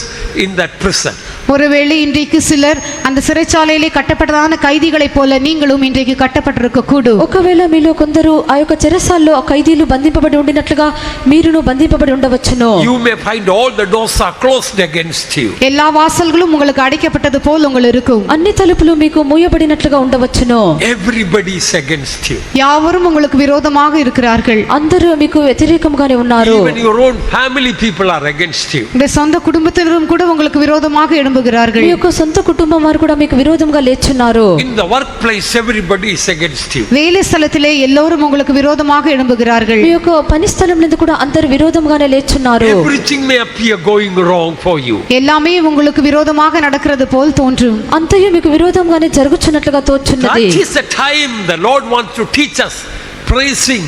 [SPEAKER 1] in that prison.
[SPEAKER 2] ஒருவேளை இன்றைக்கு சிலர் அந்த சிறைச்சாலையிலே கட்டப்பட்டதான கைதிகளைப் போல நீங்களும் இன்றைக்கு கட்டப்பட்டிருக்க கூடும்.
[SPEAKER 3] ఒకవేళ మీలో కొందరు ఆ యొక్క చెరసాల్లో ఆ ఖైదీలు బంధింపబడి ఉండినట్లుగా మీరును బంధింపబడి ఉండవచ్చును.
[SPEAKER 1] You may find all the doors are closed against you.
[SPEAKER 2] எல்லா வாசல்களும் உங்களுக்கு அடைக்கப்பட்டது போல் உங்களுக்கு இருக்கும்.
[SPEAKER 3] అన్ని తలుపులు మీకు మూయబడినట్లుగా ఉండవచ్చును.
[SPEAKER 1] Everybody is against you.
[SPEAKER 2] யாவரும் உங்களுக்கு விரோதமாக இருக்கிறார்கள்.
[SPEAKER 3] అందరూ మీకు వ్యతిరేకంగానే ఉన్నారు.
[SPEAKER 1] Even your own family people are against you.
[SPEAKER 2] இந்த சொந்த குடும்பத்தினரும் கூட உங்களுக்கு விரோதமாக எழும்புகிறார்கள்.
[SPEAKER 3] మీ యొక్క సొంత కుటుంబం వారు కూడా మీకు విరోధంగా లేచున్నారు.
[SPEAKER 1] In the workplace everybody is against you.
[SPEAKER 2] வேலை ஸ்தலத்திலே எல்லோரும் உங்களுக்கு விரோதமாக எழும்புகிறார்கள்.
[SPEAKER 3] మీ యొక్క పని స్థలం నందు కూడా అందరూ విరోధంగానే లేచున్నారు.
[SPEAKER 1] Everything may appear going wrong for you.
[SPEAKER 2] எல்லாமே உங்களுக்கு விரோதமாக நடக்கிறது போல் தோன்றும்.
[SPEAKER 3] అంతయు మీకు విరోధంగానే జరుగుచున్నట్లుగా తోచున్నది.
[SPEAKER 1] That is the time the Lord wants to teach us praising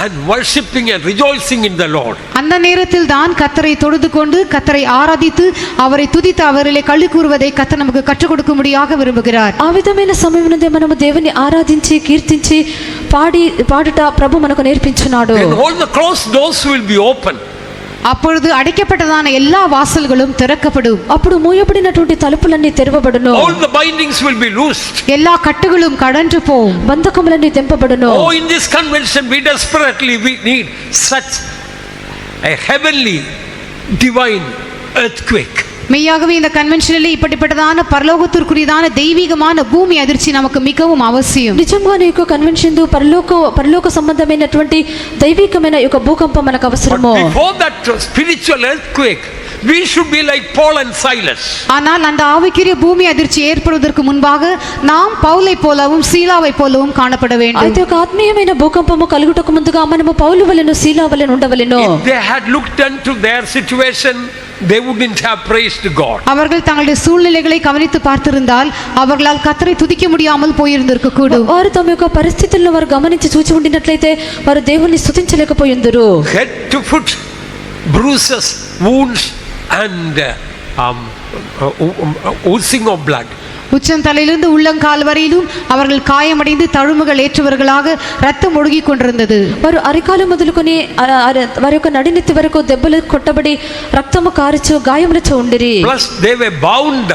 [SPEAKER 1] and worshiping and rejoicing in the Lord.
[SPEAKER 2] அந்த நேரத்தில் தான் கர்த்தரை தொழுது கொண்டு கர்த்தரை ஆராதித்து அவரை துதித்து அவரிலே களி கூறுவதை கர்த்தர் நமக்கு கற்றுக் கொடுக்கும்படியாக விரும்புகிறார்.
[SPEAKER 3] ఆ విధమైన సమయమునందే మనము దేవుని ఆరాధించి కీర్తించి పాడుట ప్రభు మనకు నేర్పించున్నాడు.
[SPEAKER 1] Then all the closed doors will be open.
[SPEAKER 2] அப்பொழுது அடைக்கப்பட்டதான எல்லா வாசல்களும் திறக்கப்படும்.
[SPEAKER 3] అప్పుడు మూయబడినటువంటి తలుపులన్నీ తెరవబడును.
[SPEAKER 1] All the bindings will be loosed.
[SPEAKER 2] எல்லா கட்டுகளும் கடன்று போகும்.
[SPEAKER 3] బంధకములన్నీ తెంపబడును.
[SPEAKER 1] Oh, in this convention we desperately need such a heavenly divine earthquake.
[SPEAKER 2] மெய்யாகவே இந்த கன்வென்ஷனிலே இப்படிப்பட்டதான பரலோகத்திற்குரியதான தெய்வீகமான பூமி அதிர்ச்சி நமக்கு மிகவும் அவசியம்.
[SPEAKER 3] నిజంగానే ఈ కన్వెన్షన్ పరలోక సంబంధమైనటువంటి దైవికమైన ఒక భూకంపం మనకు అవసరము.
[SPEAKER 1] But before that spiritual earthquake we should be like Paul and Silas.
[SPEAKER 2] ஆனால் அந்த ஆவிக்குரிய பூமி அதிர்ச்சி ஏற்படுவதற்கு முன்பாக நாம் பவுலை போலவும் சீலாவை போலவும் காணப்பட வேண்டும்.
[SPEAKER 3] అయితే ఒక ఆత్మీయమైన భూకంపము కలుగుటకు ముందుగా మనము పౌలు వలెను సీలా వలెను ఉండవలెను.
[SPEAKER 1] If they had looked into their situation, they wouldn't have praised God.
[SPEAKER 2] அவர்கள் தங்களுடைய சூழ்நிலைகளை கவனித்து பார்த்திருந்தால் அவர்களால் கர்த்தரை துதிக்க முடியாமல் போயிருந்திருக்க கூடும்.
[SPEAKER 3] వారు తమ యొక్క పరిస్థితులను వారు గమనించి చూచి ఉండినట్లయితే వారు దేవుణ్ణి స్తుతించలేకపోయిందురు.
[SPEAKER 1] Head to foot bruises, wounds and oozing of blood.
[SPEAKER 2] உச்சந்தலையிலிருந்து உள்ளங்கால் வரையிலும் அவர்கள் காயமடைந்து தழும்புகள் ஏற்றவர்களாக ரத்தம் ஒழுகி கொண்டிருந்தது.
[SPEAKER 3] వారు అరికాలు మొదలుకొని వారి యొక్క నడినెత్తి వరకు దెబ్బలు కొట్టబడి రక్తము కారుచు గాయములతో ఉండిరి.
[SPEAKER 1] Plus they were bound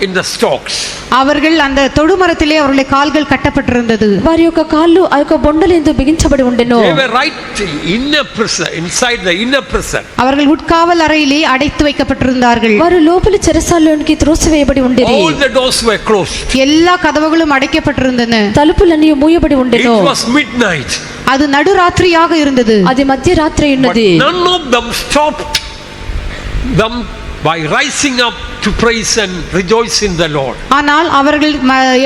[SPEAKER 1] in the stocks.
[SPEAKER 2] அவர்கள் அந்த தொடுமரத்திலே அவர்களுடைய கால்கள் கட்டப்பட்டிருந்தது.
[SPEAKER 3] వారి యొక్క కాళ్ళు ఆ యొక్క బొండలందు బిగించబడి ఉండెను.
[SPEAKER 1] They were right in a prison, inside the inner prison.
[SPEAKER 2] அவர்கள் உட்காவல் அறையிலே அடைத்து வைக்கப்பட்டிருந்தார்கள்.
[SPEAKER 3] వారు లోపలి చెరసాలలోనికి త్రోసివేయబడి ఉండిరి.
[SPEAKER 1] All the doors were closed.
[SPEAKER 2] எல்லா கதவுகளும் அடைக்கப்பட்டிருந்தன.
[SPEAKER 3] తలుపులన్నీ మూయబడి ఉండెను.
[SPEAKER 1] It was midnight.
[SPEAKER 2] அது நடுராத்திரியாக இருந்தது.
[SPEAKER 3] అది మధ్యరాత్రి
[SPEAKER 1] But
[SPEAKER 3] ఉన్నది.
[SPEAKER 1] none of them stopped them by rising up to praise and rejoice in the Lord.
[SPEAKER 2] ஆனால் அவர்கள்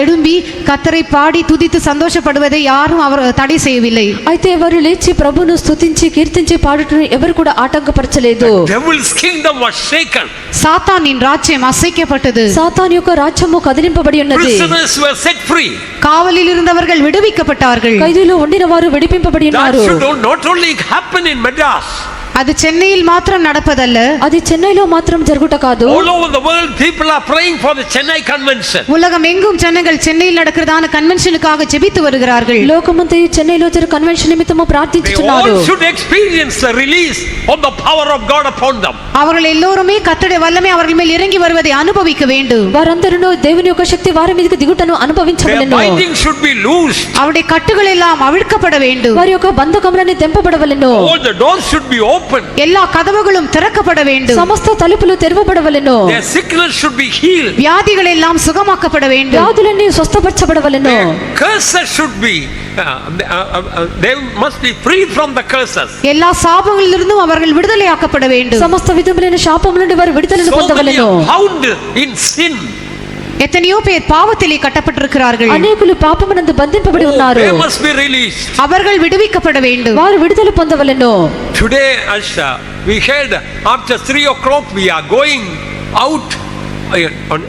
[SPEAKER 2] எழும்பி கர்த்தரை பாடி துதித்து சந்தோஷப்படுவதை யாரும் அவர் தடை செய்யவில்லை.
[SPEAKER 3] అయితే వారు లేచి ప్రభువును స్తుతించి కీర్తించి పాడుటను ఎవరు కూడా ఆటంకపరచలేదు.
[SPEAKER 1] Devil's kingdom was shaken.
[SPEAKER 2] சாத்தானின் ராஜ்யம் அசைக்கப்பட்டது.
[SPEAKER 3] సాతాను యొక్క రాజ్యము కదిలింపబడి ఉన్నది.
[SPEAKER 1] Prisoners were set free.
[SPEAKER 2] காவலில் இருந்தவர்கள் விடுவிக்கப்பட்டார்கள்.
[SPEAKER 3] ఖైదీలో ఉండిన వారు విడిపింపబడి
[SPEAKER 1] That
[SPEAKER 3] ఉన్నారు.
[SPEAKER 1] should not only happen in Madras.
[SPEAKER 2] அது சென்னையில் மாத்திரம் நடப்பதல்ல.
[SPEAKER 3] అది చెన్నైలో మాత్రం జరుగుట కాదు.
[SPEAKER 1] All over the world people are praying for the Chennai convention.
[SPEAKER 2] உலகம் எங்கும் ஜனங்கள் சென்னையில் நடக்கிறதான கன்வென்ஷனுக்காக ஜெபித்து வருகிறார்கள்.
[SPEAKER 3] లోకమంతయు చెన్నైలో జరుగు కన్వెన్షన్ నిమిత్తము
[SPEAKER 1] They
[SPEAKER 3] ప్రార్థించుచున్నారు.
[SPEAKER 1] all should experience the release of the power of God upon them.
[SPEAKER 2] அவர்கள் எல்லோருமே கர்த்தருடைய வல்லமை அவர்கள் மேல் இறங்கி வருவதை அனுபவிக்க வேண்டும்.
[SPEAKER 3] వారందరూ దేవుని యొక్క శక్తి వారి మీదకి దిగుటను
[SPEAKER 1] Their
[SPEAKER 3] అనుభవించవలెను.
[SPEAKER 1] binding should be loosed.
[SPEAKER 2] அவருடைய கட்டுகள் எல்லாம் அவிழ்க்கப்பட வேண்டும்.
[SPEAKER 3] వారి యొక్క బంధకములన్నీ తెంపబడవలెను.
[SPEAKER 1] All the doors should be open. open.
[SPEAKER 2] எல்லா கதவுகளும் திறக்கப்பட வேண்டும்.
[SPEAKER 3] సమస్త తలుపులు తెరవబడవలెను.
[SPEAKER 1] Their sickness should be healed.
[SPEAKER 2] வியாதிகள் எல்லாம் சுகமாக்கப்பட வேண்டும்.
[SPEAKER 3] వ్యాధులన్నీ స్వస్థపరచబడవలెను.
[SPEAKER 1] Their curses should be they must be free from the curses.
[SPEAKER 2] எல்லா சாபங்களிலிருந்தும் அவர்கள் விடுதலையாக்கப்பட வேண்டும்.
[SPEAKER 3] సమస్త విధములైన శాపముల నుండి వారు విడుదలను
[SPEAKER 1] So many
[SPEAKER 3] పొందవలెను.
[SPEAKER 1] are bound in sin.
[SPEAKER 2] எத்தனையோ பேர் பாவத்திலே கட்டப்பட்டிருக்கிறார்கள்.
[SPEAKER 3] అనేకులు పాపమునందు బంధింపబడి ఉన్నారు.
[SPEAKER 1] They must be released.
[SPEAKER 2] அவர்கள் விடுவிக்கப்பட வேண்டும்.
[SPEAKER 3] వారు విడుదల పొందవలెను.
[SPEAKER 1] Today, as we heard, after 3 o'clock we are going out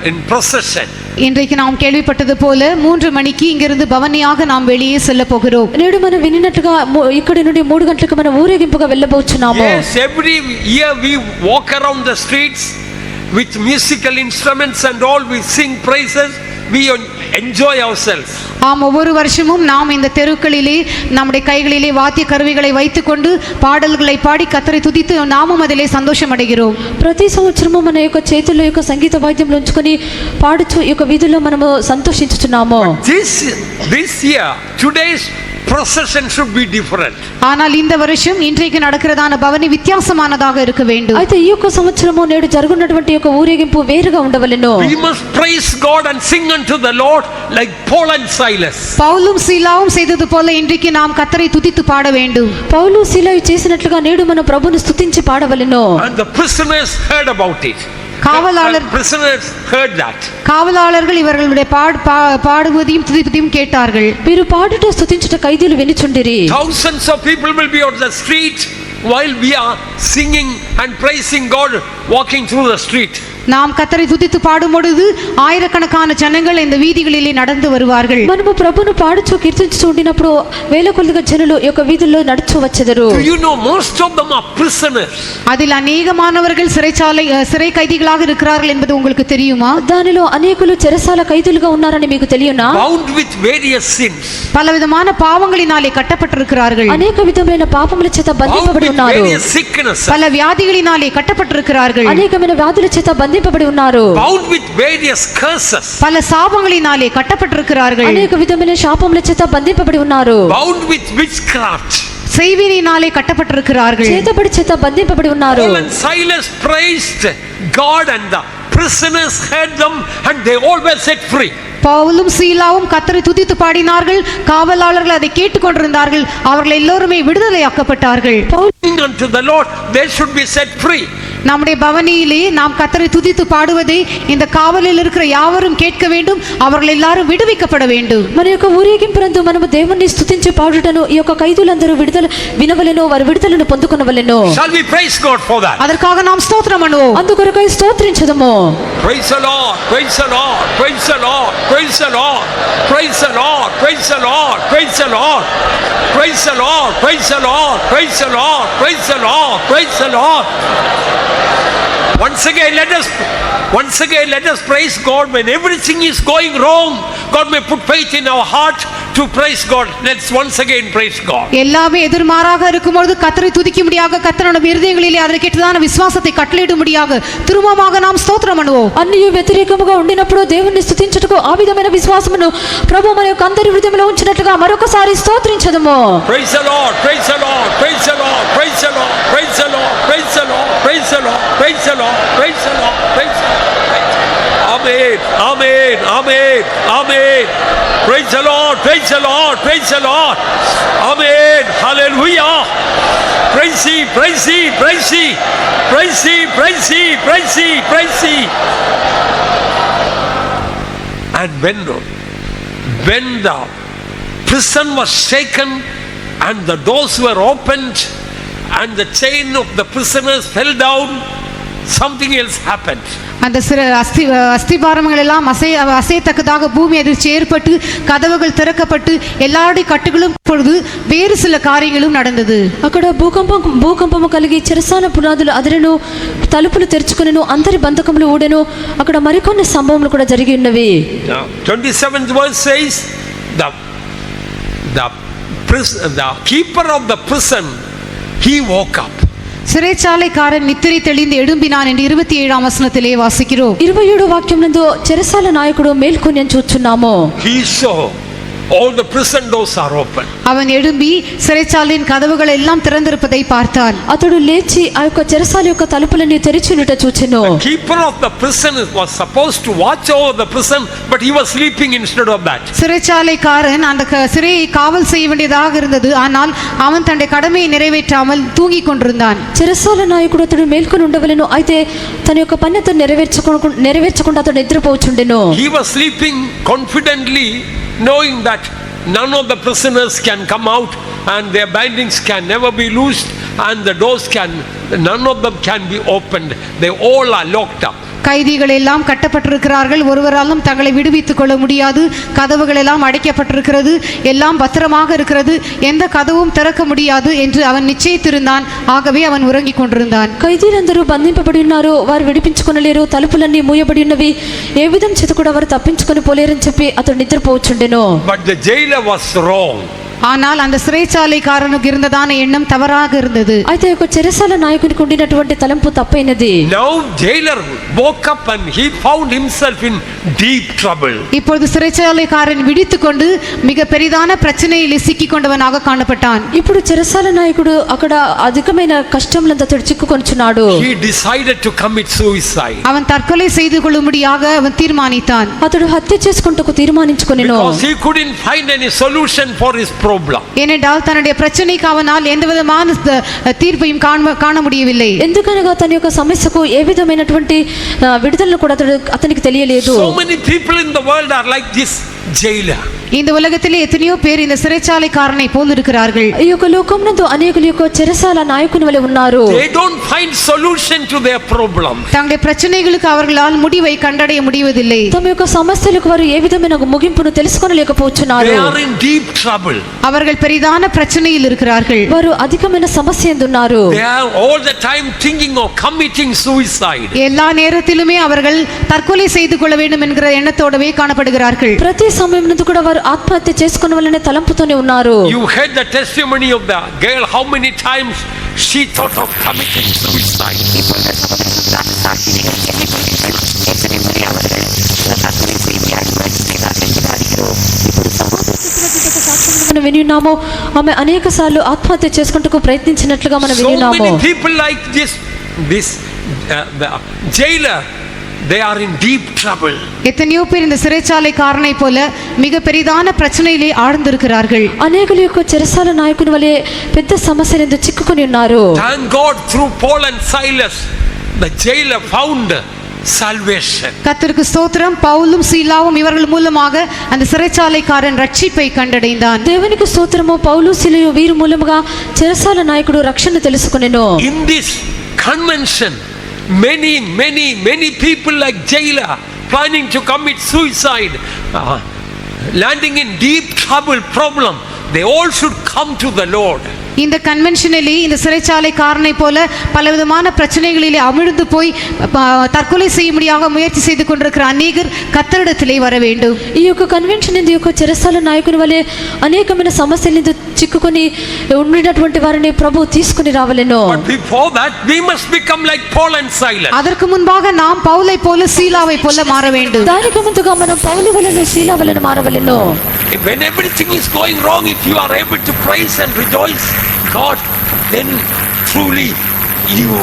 [SPEAKER 1] in procession.
[SPEAKER 2] இன்றைக்கு நாம் கேள்விப்பட்டது போல 3 மணிக்கு இங்கிருந்து பவனியாக நாம் வெளியே செல்ல போகிறோம்.
[SPEAKER 3] నేడు మనం వినినట్లుగా ఇక్కడి నుండి 3 గంటలకు మనం ఊరేగింపుగా వెళ్ళబోచున్నాము.
[SPEAKER 1] Yes, every year we walk around the streets with musical instruments and all, we sing praises, we enjoy ourselves.
[SPEAKER 2] ஆம், ஒவ்வொரு வருஷமும் நாம் இந்த தெருக்களிலே நம்முடைய கைகளிலே வாத்திய கருவிகளை வைத்துக்கொண்டு பாடல்களை பாடி கர்த்தரை துதித்து நாமும் அதிலே சந்தோஷம் அடைகிறோம்.
[SPEAKER 3] ప్రతి సంవత్సరము మన యొక్క చేతుల్లో యొక్క సంగీత వాద్యములు ఉంచుకొని పాడుచు ఈ యొక్క వీధుల్లో మనము సంతోషించుచున్నాము.
[SPEAKER 1] This year, today's procession should be different.
[SPEAKER 2] ஆனால் இந்த வருஷம் இன்றைக்கு நடக்கிறதான பவனி வித்தியாசமானதாக இருக்க வேண்டும்.
[SPEAKER 3] అయితే ఈ యొక్క సంవత్సరము నేడు జరుగుతున్నటువంటి యొక్క ఊరేగింపు వేరుగా ఉండవలెను.
[SPEAKER 1] We must praise God and sing unto the Lord like Paul and Silas.
[SPEAKER 2] பவுலும் சீலாவும் செய்தது போல இன்றைக்கு நாம் கர்த்தரை துதித்து பாட வேண்டும்.
[SPEAKER 3] పౌలు సీలాయు చేసినట్లుగా నేడు మన ప్రభువును స్తుతించి పాడవలెను.
[SPEAKER 1] And the prisoners heard about it. Prisoners heard that.
[SPEAKER 2] காவலாளர்கள் இவர்களுடைய பாடுவதையும் துதிப்பதையும் கேட்டார்கள்.
[SPEAKER 3] వీరు పాడుట స్తుతించుట ఖైదీలు వినుచుండిరి.
[SPEAKER 1] Thousands of people will be on the street while we are singing and praising God, walking through the street.
[SPEAKER 2] நாம் கர்த்தரை துதித்து பாடும் பொழுது ஆயிரக்கணக்கான ஜனங்கள் இந்த வீதிகளிலே நடந்து வருவார்கள்.
[SPEAKER 3] మనము ప్రభువును పాడుచు కీర్తించుచు ఉండినప్పుడు వేల కొద్దిగా జనులు ఈ యొక్క వీధుల్లో నడుచు వచ్చెదరు.
[SPEAKER 1] Do you know most of them are prisoners?
[SPEAKER 2] அதில் அநேகமானவர்கள் சிறை கைதிகளாக இருக்கிறார்கள் என்பது உங்களுக்கு தெரியுமா?
[SPEAKER 3] దానిలో అనేకులు చెరసాల ఖైదీలుగా ఉన్నారని మీకు తెలియనా?
[SPEAKER 1] Bound with various sins.
[SPEAKER 2] பலவிதமான பாவங்களினாலே கட்டப்பட்டிருக்கிறார்கள்.
[SPEAKER 3] అనేక విధమైన పాపముల చేత బంధింపబడి ఉన్నారు.
[SPEAKER 2] பல வியாதிகளினாலே கட்டப்பட்டிருக்கிறார்கள்.
[SPEAKER 3] అనేకమైన వ్యాధుల చేత బంధింపబడి ఉన్నారు.
[SPEAKER 1] Bound with various curses.
[SPEAKER 2] பல சாபங்களினாலே கட்டப்பட்டிருக்கிறார்கள்.
[SPEAKER 3] అనేక విధమైన శాపముల చేత బంధింపబడి ఉన్నారు.
[SPEAKER 1] Bound with witchcraft.
[SPEAKER 2] செய்வினினாலே கட்டப்பட்டிருக்கிறார்கள்.
[SPEAKER 3] చేతబడి చేత బంధింపబడి ఉన్నారు.
[SPEAKER 1] Paul and Silas praised God and the prisoners heard them and they all were set free.
[SPEAKER 2] பவுலும் சீலாவும் கர்த்தரை துதித்து பாடினார்கள். காவலாளர்கள் அதை கேட்டுக்கொண்டிருந்தார்கள். அவர்கள் எல்லோருமே விடுதலையாக்கப்பட்டார்கள்.
[SPEAKER 1] Unto the Lord they should be set free.
[SPEAKER 2] நம்முடைய பவனியிலே நாம் கர்த்தரை துதித்து பாடுவதை இந்த காவலில் இருக்கிற யாவரும் கேட்க வேண்டும். அவர்கள் எல்லாரும் விடுவிக்கப்பட வேண்டும்.
[SPEAKER 3] మన యొక్క ఊరేగింపునందు మనము దేవుణ్ణి స్తుతించి పాడుటను ఈ యొక్క ఖైదీలందరూ వినవలెను, వారు విడుదలను పొందుకొనవలెను.
[SPEAKER 1] Shall we praise God for that?
[SPEAKER 2] அதற்காக நாம் ஸ்தோத்திரம் பண்ணுவோம்.
[SPEAKER 3] అందుకొరకై స్తోత్రించుదము.
[SPEAKER 1] Praise the Lord, praise the Lord, praise the Lord, praise the Lord, praise the Lord, praise the Lord, praise the Lord, praise the Lord, praise the Lord, praise the Lord, praise the Lord, praise the Lord. Once again let us praise God when everything is going wrong. God may put faith in our heart to praise God. Let's once again praise God.
[SPEAKER 2] எல்லாமே எதிர்மாறாக இருக்கும்போது கர்த்தரை துதிக்கும்படியாக கர்த்தருடைய இருதயங்களிலே அதற்கேற்றதான விசுவாசத்தை கட்டளையிடும்படியாக திரும்பமாக நாம் ஸ்தோத்திரம் பண்ணுவோம்.
[SPEAKER 3] అన్ని వ్యతిరేకముగా ఉండినప్పుడు దేవుణ్ణి స్తుతించుటకు ఆ విధమైన విశ్వాసమును ప్రభువు మన యొక్క అందరి హృదయంలో ఉంచినట్లుగా మరొకసారి స్తోత్రించదము.
[SPEAKER 1] Praise the Lord, praise the Lord, praise the Lord, praise the Lord, praise the Lord, praise the Lord, praise the Lord, praise the Lord, praise the Lord, praise the Lord. Amen, amen, amen, amen. Praise the Lord, praise the Lord, praise the Lord. Amen, hallelujah. Praise Him, praise Him, praise Him, praise Him, praise Him, praise Him, praise Him. And when the prison was shaken and the doors were opened and the chain of the prisoners fell down, something else happened.
[SPEAKER 2] அந்த அஸ்திபாரங்கள் எல்லாம் அசையத்தக்கதாக பூமி அதிர்ச்சி ஏற்பட்டு கதவுகள் திறக்கப்பட்டு எல்லாருடைய கட்டுகளும் பொழுது வேறு சில காரியங்களும் நடந்தது.
[SPEAKER 3] అక్కడ భూకంపము కలిగి చెరసాల పునాదులు అదిరెను, తలుపులు తెరుచుకొనెను, అందరి బంధకములు ఊడెను. అక్కడ మరికొన్ని సంభవములు కూడా జరిగి ఉన్నవి.
[SPEAKER 1] 27th verse says the keeper of the prison, he woke up.
[SPEAKER 2] சிறைச்சாலைக்காரன் நித்திரை தெளிந்து எழும்பினான் என்று 27ஆம் வசனத்திலே வாசிக்கிறோம்.
[SPEAKER 3] 27 వాక్యం నందు చెరసాల నాయకుడు మేల్కొని చూచున్నాము.
[SPEAKER 1] He saw all the prison doors are open.
[SPEAKER 2] அவன் எழும்பி சிறைச்சாலையின் கதவுகள் எல்லாம் திறந்திருப்பதை பார்த்தான்.
[SPEAKER 3] అతడు లేచి ఆ యొక్క చెరసాల యొక్క తలుపులన్నీ తెరిచి ఉండుట చూచెను.
[SPEAKER 1] The keeper of the prison was supposed to watch over the prison, but he was sleeping instead of that.
[SPEAKER 2] சிறைச்சாலைக்காரன் அந்த சிறையை காவல் செய்ய வேண்டியதாக இருந்தது. ஆனால் அவன் தன்னுடைய கடமையை நிறைவேற்றாமல் தூங்கிக் கொண்டிருந்தான்.
[SPEAKER 3] చెరసాల నాయకుడు అతడు మేల్కొని ఉండవలెను. అయితే తన యొక్క పని అతడు నెరవేర్చకుండా అతడు నిద్రపోచుండెను.
[SPEAKER 1] He was sleeping confidently, knowing that none of the prisoners can come out and their bindings can never be loosed and the doors none of them can be opened. They all are locked up.
[SPEAKER 2] கைதிகள் எல்லாம் கட்டப்பட்டிருக்கிறார்கள், ஒருவராலும் தங்களை விடுவித்துக் கொள்ள முடியாது, கதவுகள் எல்லாம் அடைக்கப்பட்டிருக்கிறது, எல்லாம் பத்திரமாக இருக்கிறது, எந்த கதவும் திறக்க முடியாது என்று அவன் நிச்சயித்திருந்தான். ஆகவே அவன் உறங்கிக் கொண்டிருந்தான்.
[SPEAKER 3] ఖైదీలందరూ బంధింపబడి ఉన్నారు, వారు విడిపించుకొనలేరు, తలుపులన్నీ మూయబడి ఉన్నవి, ఏ విధం చేత కూడా వారు తప్పించుకొని పోలేరని చెప్పి అతడు నిద్రపోవచ్చుండెను.
[SPEAKER 1] But the jailer was wrong.
[SPEAKER 2] ஆனால் அந்த சிறைச்சாலைக்காரனுக்கு இருந்ததான எண்ணம் தவறாக இருந்தது.
[SPEAKER 3] అయితే ఒక చెరసాల నాయకునికి ఉండినటువంటి తలంపు తప్పైనది.
[SPEAKER 1] Now jailer woke up and he found himself in deep trouble.
[SPEAKER 2] இப்பொழுது சிறைச்சாலைக்காரன் விழித்துக்கொண்டு மிக பெரிதான பிரச்சனையில் சிக்கிக் கொண்டவனாக காணப்பட்டான்.
[SPEAKER 3] ఇప్పుడు చెరసాల నాయకుడు అక్కడ అధికమైన కష్టంలంతా అతడు చిక్కుకొనుచున్నాడు.
[SPEAKER 1] He decided to commit suicide.
[SPEAKER 2] அவன் தற்கொலை செய்து கொள்ளும்படியாக அவன் தீர்மானித்தான்.
[SPEAKER 3] అతడు హత్య చేసుకుంటకు తీర్మానించుకొనెను.
[SPEAKER 1] Because he couldn't find any solution for his problem.
[SPEAKER 2] ஏனென்றால் தன்னுடைய பிரச்சனைக்கு அவனால் எந்த விதமான தீர்ப்பையும் காண முடியவில்லை.
[SPEAKER 3] ఎందుకనగా తన యొక్క సమస్యకు ఏ విధమైనటువంటి విడుదలను కూడా అతనికి తెలియలేదు.
[SPEAKER 1] So many people in the world are like this jailer.
[SPEAKER 2] இந்த உலகத்திலே எத்தனையோ பேர் இந்த சிறைச்சாலைக்காரனை போல் இருக்கிறார்கள்.
[SPEAKER 3] ఈ యొక్క లోకమునందు అనేకుల యొక్క చెరసాల నాయకుని వలె ఉన్నారు.
[SPEAKER 1] They don't find solution to their problem.
[SPEAKER 2] தங்களுடைய பிரச்சனைகளுக்கு அவர்களால் முடிவை கண்டடைய முடிவதில்லை.
[SPEAKER 3] తమ యొక్క సమస్యలకు వారు ఏ విధమైన ముగింపును తెలుసుకోలేకపోతున్నారు.
[SPEAKER 1] They are in deep trouble.
[SPEAKER 2] அவர்கள் பெரிதான பிரச்சனையில் இருக்கிறார்கள்.
[SPEAKER 3] వారు అధికమైన సమస్య ఎందున్నారు.
[SPEAKER 1] They are all the time thinking of committing suicide.
[SPEAKER 2] எல்லா நேரத்திலுமே அவர்கள் தற்கொலை செய்து கொள்ள வேண்டும் என்கிற எண்ணத்தோடவே காணப்படுகிறார்கள்.
[SPEAKER 3] ప్రతి సమయమునందు కూడా వారు ఆత్మహత్య చేసుకొనవలనే తలంపుతోనే ఉన్నారు.
[SPEAKER 1] You heard the testimony of the girl, how many times she thought of committing suicide.
[SPEAKER 3] మనం విని ఉన్నాము, ఆమె అనేక సార్లు ఆత్మహత్య చేసుకుంటూ ప్రయత్నించినట్లుగా మనం విని
[SPEAKER 1] So
[SPEAKER 3] ఉన్నాము.
[SPEAKER 1] many people like this the jailer, they are in deep trouble.
[SPEAKER 2] எத்தனையோ பேர் இந்த சிறைச்சாலைக்காரனை போல மிக பெரிதான பிரச்சனையிலே ஆழ்ந்திருக்கிறார்கள்.
[SPEAKER 3] అనేకుల యొక్క చెరసాల నాయకుని వలె పెద్ద సమస్యలందు చిక్కుకొని ఉన్నారు.
[SPEAKER 1] Thank God, through Paul and Silas the jailer found salvation.
[SPEAKER 2] கர்த்தருக்கு ஸ்தோத்திரம், பவுலும் சீலாவும் இவர்கள் மூலமாக அந்த சிறைச்சாலைக்காரன் ரட்சிப்பை கண்டடைந்தான்.
[SPEAKER 3] దేవునికి స్తోత్రము, పౌలు సిలయు వీరు మూలముగా చెరసాల నాయకుడు రక్షణ తెలుసుకొనెను.
[SPEAKER 1] In this convention, many people like jailer planning to commit suicide, landing in deep trouble problem, they all should come to the Lord.
[SPEAKER 2] இந்த கன்வென்ஷனிலே இந்த சிறைச்சாலைக்காரனை போல பலவிதமான பிரச்சனைகளிலே அமிழ்ந்து போய் தற்கொலை செய்யும்படியாக முயற்சி செய்து கொண்டிருக்கிற அநேகர் கர்த்தரிடத்திலே வர வேண்டும்.
[SPEAKER 3] ఈ యొక్క కన్వెన్షన్ இந்த యొక్క చెరసాల నాయకుని వలె అనేకమైన సమస్యలను చిక్కుకొని ఉండినటువంటి వారిని ప్రభు తీసుకొని రావలెను.
[SPEAKER 1] But before that we must become like Paul and Silas.
[SPEAKER 2] அதற்கு முன்பாக நாம் பவுலை போல சீலாவை போல மாற வேண்டும்.
[SPEAKER 3] దానికి ముందుగా మనం పౌలు వలెను శీల వలెను మారవలెను.
[SPEAKER 1] When everything is going wrong, if you are able to praise and rejoice God, then truly you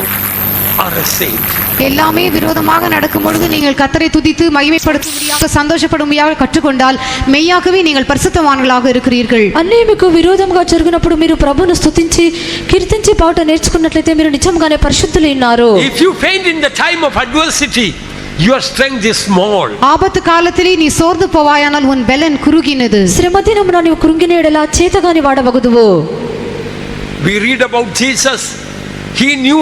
[SPEAKER 1] are a saint.
[SPEAKER 2] எல்லாமே விரோதமாக நடக்கும் பொழுது நீங்கள் கர்த்தரை துதித்து மகிமைப்படுத்தும்படியாக சந்தோஷப்படும்படியாக கற்றுக்கொண்டால் மெய்யாகவே நீங்கள் பரிசுத்தவான்களாக இருக்கிறீர்கள்.
[SPEAKER 3] అన్నీ మీకు విరోధంగా జరిగినప్పుడు మీరు ప్రభువును స్తుతించి కీర్తించి పాట నేర్చుకున్నట్లయితే మీరు నిజంగానే పరిశుద్ధులై ఉన్నారు.
[SPEAKER 1] If you faint in the time of adversity, your strength is small.
[SPEAKER 2] ஆபத்து காலத்திலே நீ சோர்ந்து போவாயானால் உன் பலன் குறுகினது.
[SPEAKER 3] శ్రమ దినమున నీవు కృంగిన ఎడల చేతగాని వాడవగుదువు.
[SPEAKER 1] We read about Jesus. He knew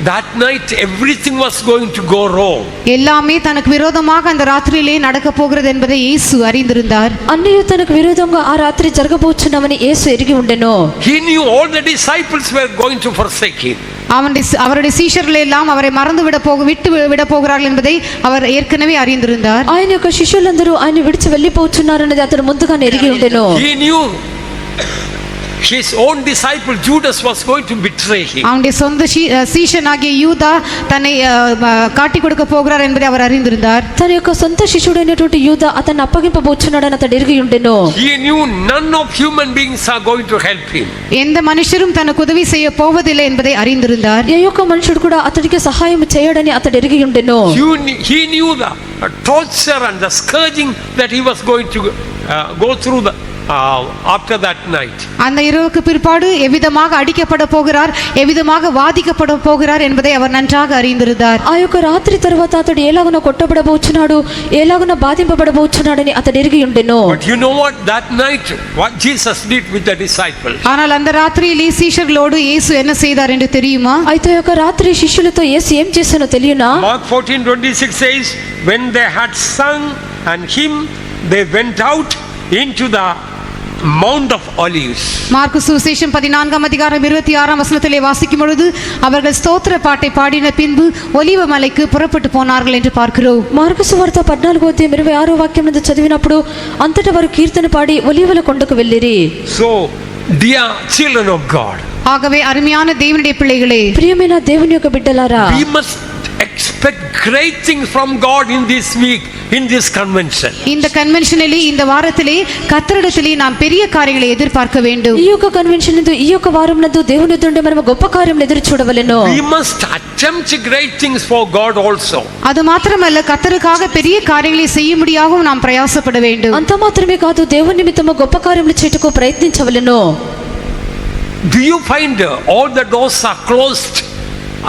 [SPEAKER 1] that night everything was going to go wrong.
[SPEAKER 2] எல்லாமே தனக்கு விரோதமாக அந்த ராத்திரியிலே நடக்க போகிறது என்பதை இயேசு அறிந்திருந்தார்.
[SPEAKER 3] అన్నీ తనకు విరోధంగా ఆ రాత్రి జరగబోచున్నామని యేసు ఎరిగి ఉండెను.
[SPEAKER 1] He knew all the disciples were going to forsake him.
[SPEAKER 2] அவருடைய சீஷர்கள் எல்லாம் அவரை மறந்து விட்டு விட போகிறார்கள் என்பதை அவர் ஏற்கனவே அறிந்திருந்தார்.
[SPEAKER 3] ఆయన యొక్క శిష్యులందరూ ఆయన విడిచి వెళ్ళిపోతున్నారన్నది అతడు ముందుగానే ఎరిగి ఉండెను.
[SPEAKER 1] He knew his own disciple Judas was going to betray him.
[SPEAKER 2] அவனுடைய சொந்த சீஷனாகிய யூதா தன்னை காட்டி கொடுக்க போகிறார் என்பதை அவர் அறிந்திருந்தார்.
[SPEAKER 3] తన యొక్క సొంత శిష్యుడైనటువంటి యూదా అతన్ని అప్పగింపబోచున్నాడని అతడు ఎరిగి ఉండెను.
[SPEAKER 1] He knew none of human beings are going to help him.
[SPEAKER 2] எந்த மனுஷரும் தனக்கு உதவி செய்ய போவதில்லை என்பதை அறிந்திருந்தார்.
[SPEAKER 3] ఏ యొక్క మనుషుడు కూడా అతడికి సహాయం చేయడని అతడు ఎరిగి ఉండెను.
[SPEAKER 1] He knew the torture and the scourging that he was going to go through after that night.
[SPEAKER 2] அந்த இரவுக்கு பிற்பாடு எவ்விதமாக அடிக்கப்பட போகிறார், எவ்விதமாக வாதிக்கப்பட போகிறார் என்பதை அவர் நன்றாக அறிந்திருந்தார்.
[SPEAKER 3] ఆ యొక్క రాత్రి తర్వాత అతడు ఎలాగున కొట్టబడబోచున్నాడు, ఎలాగున బాధింపబడబోచున్నాడని అతడు ఎరిగి ఉండెను.
[SPEAKER 1] But you know what night what Jesus did with the disciples?
[SPEAKER 2] ஆனால் அந்த ராத்திரியிலே சீஷர்களோடு இயேசு என்ன செய்தார் என்று தெரியுமா?
[SPEAKER 3] అయితే యొక్క రాత్రి శిష్యులతో యేసు ఏం చేశానో తెలియనా?
[SPEAKER 1] Mark 14:26 says, when they had sung and hymn, they went out into the Mount of Olives.
[SPEAKER 2] Mark சுவிசேஷம் 14ஆம் அதிகாரம் 26ஆம் வசனத்திலே வாசிக்கும் பொழுது அவர்கள் ஸ்தோத்திர பாட்டை பாடின பின்பு ஒலிவ மலைக்கு புறப்பட்டு போனார்கள் என்று பார்க்கிறோம்.
[SPEAKER 3] మార్కు సువార్త 14వ అధ్యాయం 26వ వాక్యం నుండి చదివినప్పుడు అంతటా వారు కీర్తన పాడి ఒలీవల కొండకు వెళ్ళిరి.
[SPEAKER 1] So dear children of God,
[SPEAKER 2] ஆகவே அருமையான தேவனுடைய பிள்ளைகளே,
[SPEAKER 3] ప్రియమైన దేవుని యొక్క బిడ్డలారా,
[SPEAKER 1] we must expect great things from God in this week, in this convention.
[SPEAKER 2] இந்த கன்வென்ஷனிலே, இந்த வாரத்திலே கர்த்தரிடத்திலே நாம் பெரிய காரியங்களை எதிர்பார்க்க வேண்டும்.
[SPEAKER 3] ఈ యొక్క కన్వెన్షన్ నందు, ఈ యొక్క వారం నందు దేవుని ఎదుట మనం గొప్ప కార్యములు ఎదురు చూడవలెను.
[SPEAKER 1] We must attempt great things for God also.
[SPEAKER 2] அது மாத்திரமல்ல, கர்த்தருக்காக பெரிய காரியங்களை செய்யும்படியாகவும் நாம் பிரயாசப்பட வேண்டும்.
[SPEAKER 3] అంత మాత్రమే కాదు, దేవుని నిమిత్తము గొప్ప కార్యములు చేయుటకు ప్రయత్నించవలెను.
[SPEAKER 1] Do you find all the doors are closed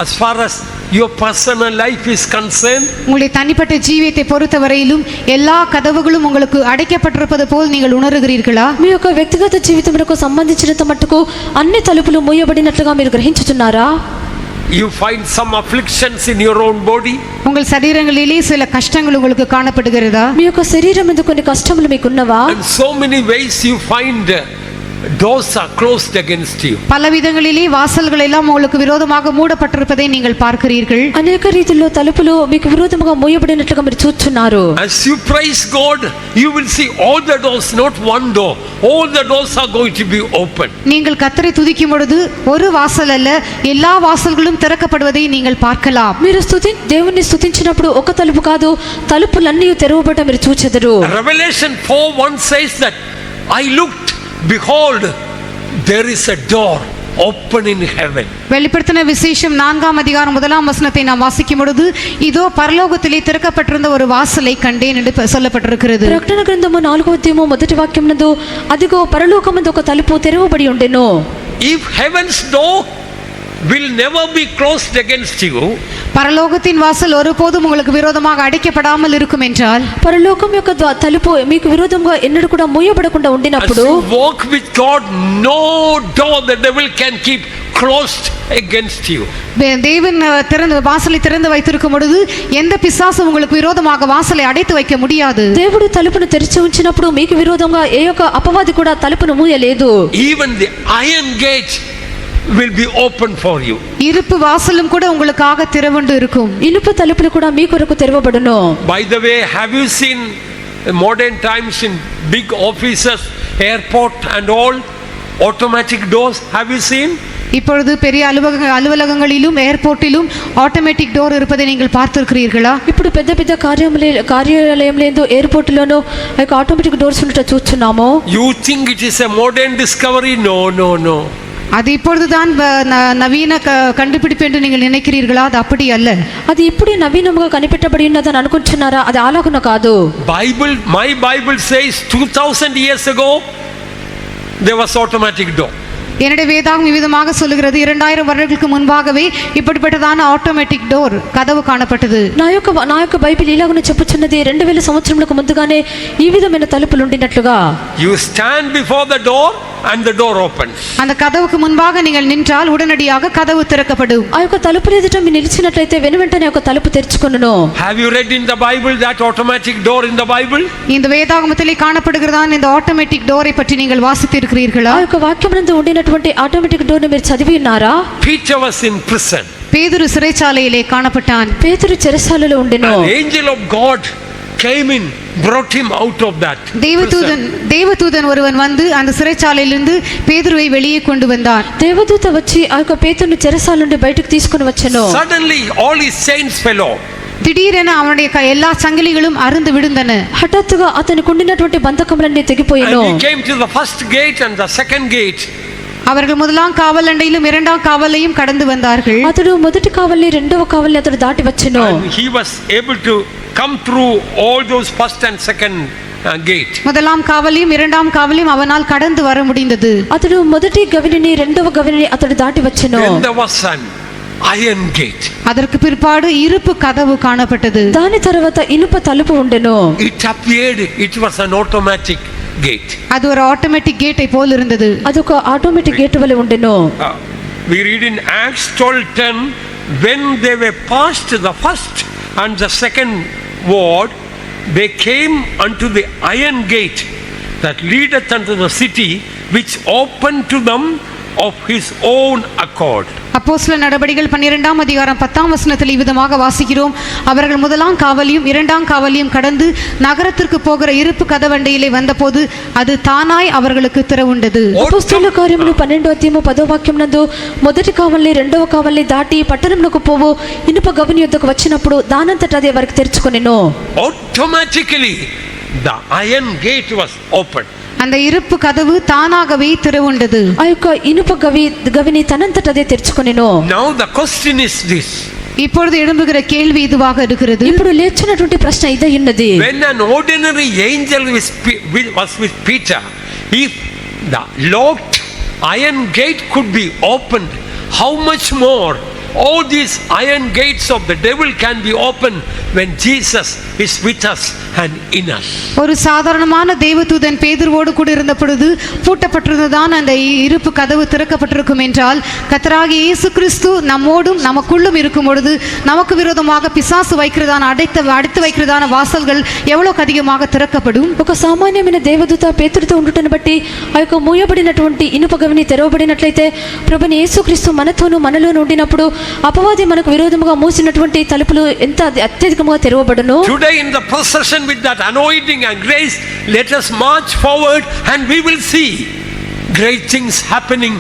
[SPEAKER 1] as far as your personal life is concerned?
[SPEAKER 2] உங்களுடைய தனிப்பட்ட ஜீவியத்தை பொறுத்தவரையிலும் எல்லா கதவுகளும் உங்களுக்கு அடைக்கப்பட்டிருப்பது போல் நீங்கள் உணர்கிறீர்களா?
[SPEAKER 3] మీ యొక్క వ్యక్తిగత జీవితమునకు సంబంధించినంత మట్టుకు అన్ని తలుపులు మూయబడినట్లుగా మీరు గ్రహించుచున్నారా?
[SPEAKER 1] You find some afflictions in your own body?
[SPEAKER 2] உங்கள் சரீரங்களிலே சில கஷ்டங்கள் உங்களுக்கு காணப்படுகிறதா?
[SPEAKER 3] మీ యొక్క శరీరం మీద కొన్ని కష్టములు మీకున్నవా?
[SPEAKER 1] In so many ways you find doors are closed against you.
[SPEAKER 2] பல விதங்களிலே வாசல்கள் எல்லாம் உங்களுக்கு விரோதமாக மூடப்பட்டிருப்பதை நீங்கள் பார்க்கிறீர்கள்.
[SPEAKER 3] అనేక రీతిలో తలుపులు మీకు విరోధముగా మూయబడినట్లుగా మీరు చూస్తున్నారు.
[SPEAKER 1] As you praise God, you will see all the doors, not one door. All the doors are going to be open.
[SPEAKER 2] நீங்கள் கர்த்தரை துதிக்கும் பொழுது ஒரு வாசல் அல்ல, எல்லா வாசல்களும் திறக்கப்படுவதை நீங்கள் பார்க்கலாம்.
[SPEAKER 3] మీరు దేవుని స్తుతించినప్పుడు ఒక తలుపు కాదు, తలుపులన్నీ తెరవబడ్డ మీరు చూచెదరు.
[SPEAKER 1] Revelation 4:1 says that I looked, behold, there is a door open in heaven.
[SPEAKER 2] வெளிப்படுத்தின விசேஷம் 4ஆம் அதிகாரம் 1ஆம் வசனத்தை நாம் வாசிக்கும் பொழுது இதோ பரலோகத்திலே திறக்கப்பட்டிருந்த ஒரு வாசலை கண்டேன் என்று சொல்லப்பட்டிருக்கிறது.
[SPEAKER 3] ప్రకటన గ్రంథము 4వ అధ్యాయము మొదటి వాక్యం నందు అదిగో పరలోకమందు ఒక తలుపు తెరవబడి ఉండెను.
[SPEAKER 1] If heaven's door will never be closed against you,
[SPEAKER 2] பரலோகத்தின் வாசல் ஒருபோதும் உங்களுக்கு விரோதமாக அடைக்கப்படாமல் இருக்கும் என்றால்,
[SPEAKER 3] పరలోకం యొక్క తలుపు మీకు విరోధంగా ఎన్నడూ కూడా మూయబడకుండా
[SPEAKER 1] as
[SPEAKER 3] ఉండినప్పుడు,
[SPEAKER 1] you walk with God, no door the devil can keep closed against you.
[SPEAKER 2] தேவன் வாசலை திறந்து வைத்திருக்கும் பொழுது எந்த பிசாசும் உங்களுக்கு விரோதமாக வாசலை அடைத்து வைக்க முடியாது.
[SPEAKER 3] దేవుడు తలుపును తెరిచి ఉంచినప్పుడు మీకు విరోధంగా ఏ యొక్క అపవాది కూడా తలుపును మూయలేదు.
[SPEAKER 1] Even the iron gate will be open for you.
[SPEAKER 2] இருப்பு வாசலும் கூட உங்களுக்காக திறவுண்டு இருக்கும்.
[SPEAKER 3] ఇనుప తలుపులు కూడా మీ కొరకు తెరవబడును.
[SPEAKER 1] By the way, have you seen modern times in big offices, airport and all, automatic doors? Have you seen?
[SPEAKER 2] இப்பொழுது பெரிய அலுவலகங்களிலும் ஏர்போர்ட்டிலும் ஆட்டோமேட்டிக் டோர் இருப்பதை நீங்கள் பார்த்திருக்கிறீர்களா?
[SPEAKER 3] ఇప్పుడు పెద్ద పెద్ద కార్యాలయంలో ఎయిర్పోర్ట్లోనూ ఆటోమేటిక్ డోర్స్ ఉండట చూస్తున్నాము.
[SPEAKER 1] You think it is a modern discovery? No.
[SPEAKER 2] அது இப்பொழுதுதான் நவீன கண்டுபிடிப்பு என்று நீங்கள் நினைக்கிறீர்களா? அது அப்படி அல்ல.
[SPEAKER 3] అది ఇప్పుడే నవీనముగా కనిపెట్టబడి ఉన్నదని అనుకుంటున్నారా? అది అలాగున కాదు.
[SPEAKER 1] My Bible says 2000 years ago there was automatic door.
[SPEAKER 2] என்னுடைய வேதாகம் விதமாக சொல்லுகிறது, 2000 வருடங்களுக்கு முன்பாகவே இப்படிப்பட்டதான ஆட்டோமேட்டிக் டோர் கதவு காணப்பட்டது.
[SPEAKER 3] నా యొక్క బైబిల్ ఇలాగున చెప్పుచున్నది 2000 సంవత్సరములకు ముందుగానే ఈ విధమైన తలుపులు ఉండినట్లుగా.
[SPEAKER 1] You stand before the door and the door opens.
[SPEAKER 2] அந்த கதவுக்கு முன்பாக நீங்கள் நின்றால் உடனடியாக கதவு திறக்கப்படும்.
[SPEAKER 3] ఆ యొక్క తలుపు ఎదుట మీరు నిలిచినట్లయితే వెనువెంటనే ఒక తలుపు తెరుచుకొనును.
[SPEAKER 1] Have you read in the Bible that automatic door in the Bible?
[SPEAKER 2] இந்த வேதாகமத்திலே காணப்படுகிறதான இந்த ஆட்டோமேட்டிக் டோரை பற்றி நீங்கள் வாசித்திருக்கிறீர்களா?
[SPEAKER 3] ఆ యొక్క వాక్యమునందు ఉండినటువంటి ఆటోమేటిక్ డోర్ ని మీరు చదివి ఉన్నారా?
[SPEAKER 1] Peter was in prison.
[SPEAKER 2] பேதுரு சிறைச்சாலையிலே காணப்பட்டான்.
[SPEAKER 3] పేతురు చెరసాలలో ఉండెను.
[SPEAKER 1] An angel of God came in, brought him out of that
[SPEAKER 2] தேவதூதன்
[SPEAKER 1] prison.
[SPEAKER 2] தேவதூதன் ஒருவன் வந்து அந்த சிறைச்சாலையிலிருந்து பேதுருவை வெளியே கொண்டு வந்தான்.
[SPEAKER 3] దేవదూత వచ్చి ఆ యొక్క పేతురుని చెరసాల నుండి బయటకు తీసుకుని వచ్చెను.
[SPEAKER 1] Suddenly all his chains fell off.
[SPEAKER 2] திடீரென அவனுடைய எல்லா சங்கிலிகளும் அறுந்து விழுந்தன.
[SPEAKER 3] హఠాత్తుగా అతనికి ఉండినటువంటి బంధకములన్నీ తెగిపోయెను.
[SPEAKER 1] And he came to the first gate and the second gate.
[SPEAKER 2] அவர்கள் முதலாம் காவல் அண்டையிலும் இரண்டாம் காவலையும் கடந்து வந்தார்கள்.
[SPEAKER 3] అతడు మొదటి కావలిని రెండవ కావలిని అతడు దాటి వచ్చెను.
[SPEAKER 1] And he was able to come through all those first and second gate.
[SPEAKER 2] முதலாம் காவலையும் இரண்டாம் காவலையும் அவனால் கடந்து வர முடிந்தது.
[SPEAKER 3] అతడు మొదటి గవిని రెండవ గవిని అతడు దాటి వచ్చెను.
[SPEAKER 1] Then there was an iron gate.
[SPEAKER 2] அதற்கு பிற்பாடு இருப்பு கதவு காணப்பட்டது.
[SPEAKER 3] దాని తర్వాత ఇనుప తలుపు ఉండెను.
[SPEAKER 1] It appeared it was an automatic gate.
[SPEAKER 2] அது ஒரு ஆட்டோமேட்டிக் கேட்டை போல் இருந்தது.
[SPEAKER 3] అదొక ఆటోమేటిక్ గేట్ వలె ఉండెను.
[SPEAKER 1] We read in Acts 12:10, when they were past the first and the second ward, they came unto the iron gate that leadeth unto the city, which opened to them of his own accord.
[SPEAKER 2] அப்போஸ்தலர் நடபடிகள் 12ஆம் அதிகாரம் 10ஆம் வசனத்தில் இவ்விதமாக வாசிக்கிறோம். அவர்கள் முதலாம் காவலியும் இரண்டாம் காவலியும் கடந்து நகரத்திற்கு போகிற இருப்பு கதவண்டையிலே வந்தபோது அது தானாய் அவர்களுக்கு திறவுண்டது.
[SPEAKER 3] అపోస్తలుల కార్యములు 12వ అధ్యాయము 10వ వాక్యం నందు మొదటి కావలిని రెండవ కావలిని దాటి పట్టణమునకు పోవు ఇనుప గవిని యొద్దకు వచ్చినప్పుడు దానంతట అదే వారికి తెరుచుకొనెను.
[SPEAKER 1] Automatically the iron gate was opened.
[SPEAKER 2] அந்த இருப்பு கதவு தானாகவே திறவுண்டது.
[SPEAKER 3] ఆ యొక్క ఇనుప గవిని తనంతట అదే తెరుచుకొనెను.
[SPEAKER 1] Now the question is this.
[SPEAKER 2] இப்பொழுது எழும்புகிற கேள்வி இதுவாக இருக்கிறது.
[SPEAKER 3] ఇప్పుడు లేచినటువంటి ప్రశ్న ఇదే ఉన్నది.
[SPEAKER 1] When an ordinary angel was with Peter, if the locked iron gate could be opened, how much more all these iron gates of the devil can be opened when Jesus is with us and in us.
[SPEAKER 2] ஒரு சாதாரணமான தேவதூதன் பேதுருவோடு கூட இருந்த பொழுது பூட்டப்பட்டிருந்ததான் அந்த இருப்பு கதவு திறக்கப்பட்டிருக்கும் என்றால், கர்த்தராகிய இயேசு கிறிஸ்து நம்மோடும் நமக்குள்ளும் இருக்கும் பொழுது நமக்கு விரோதமாக பிசாசு வைக்கிறதான அடைத்து வைக்கிறதான வாசல்கள் எவ்வளவு அதிகமாக திறக்கப்படும்.
[SPEAKER 3] ఒక సామాన్యమైన దేవదూత పేతురుతో ఉండుటను బట్టి ఆ యొక్క మూయబడినటువంటి ఇనుప గవిని తెరవబడినట్లయితే ప్రభుని యేసుక్రీస్తు మనతోనూ మనలో ఉండినప్పుడు అపవాది మనకు విరోధముగా మూసినటువంటి తలుపులు ఎంత అత్యధికంగా తెరవబడును.
[SPEAKER 1] Today in the procession with that anointing and grace, let us march forward and we will see great things happening,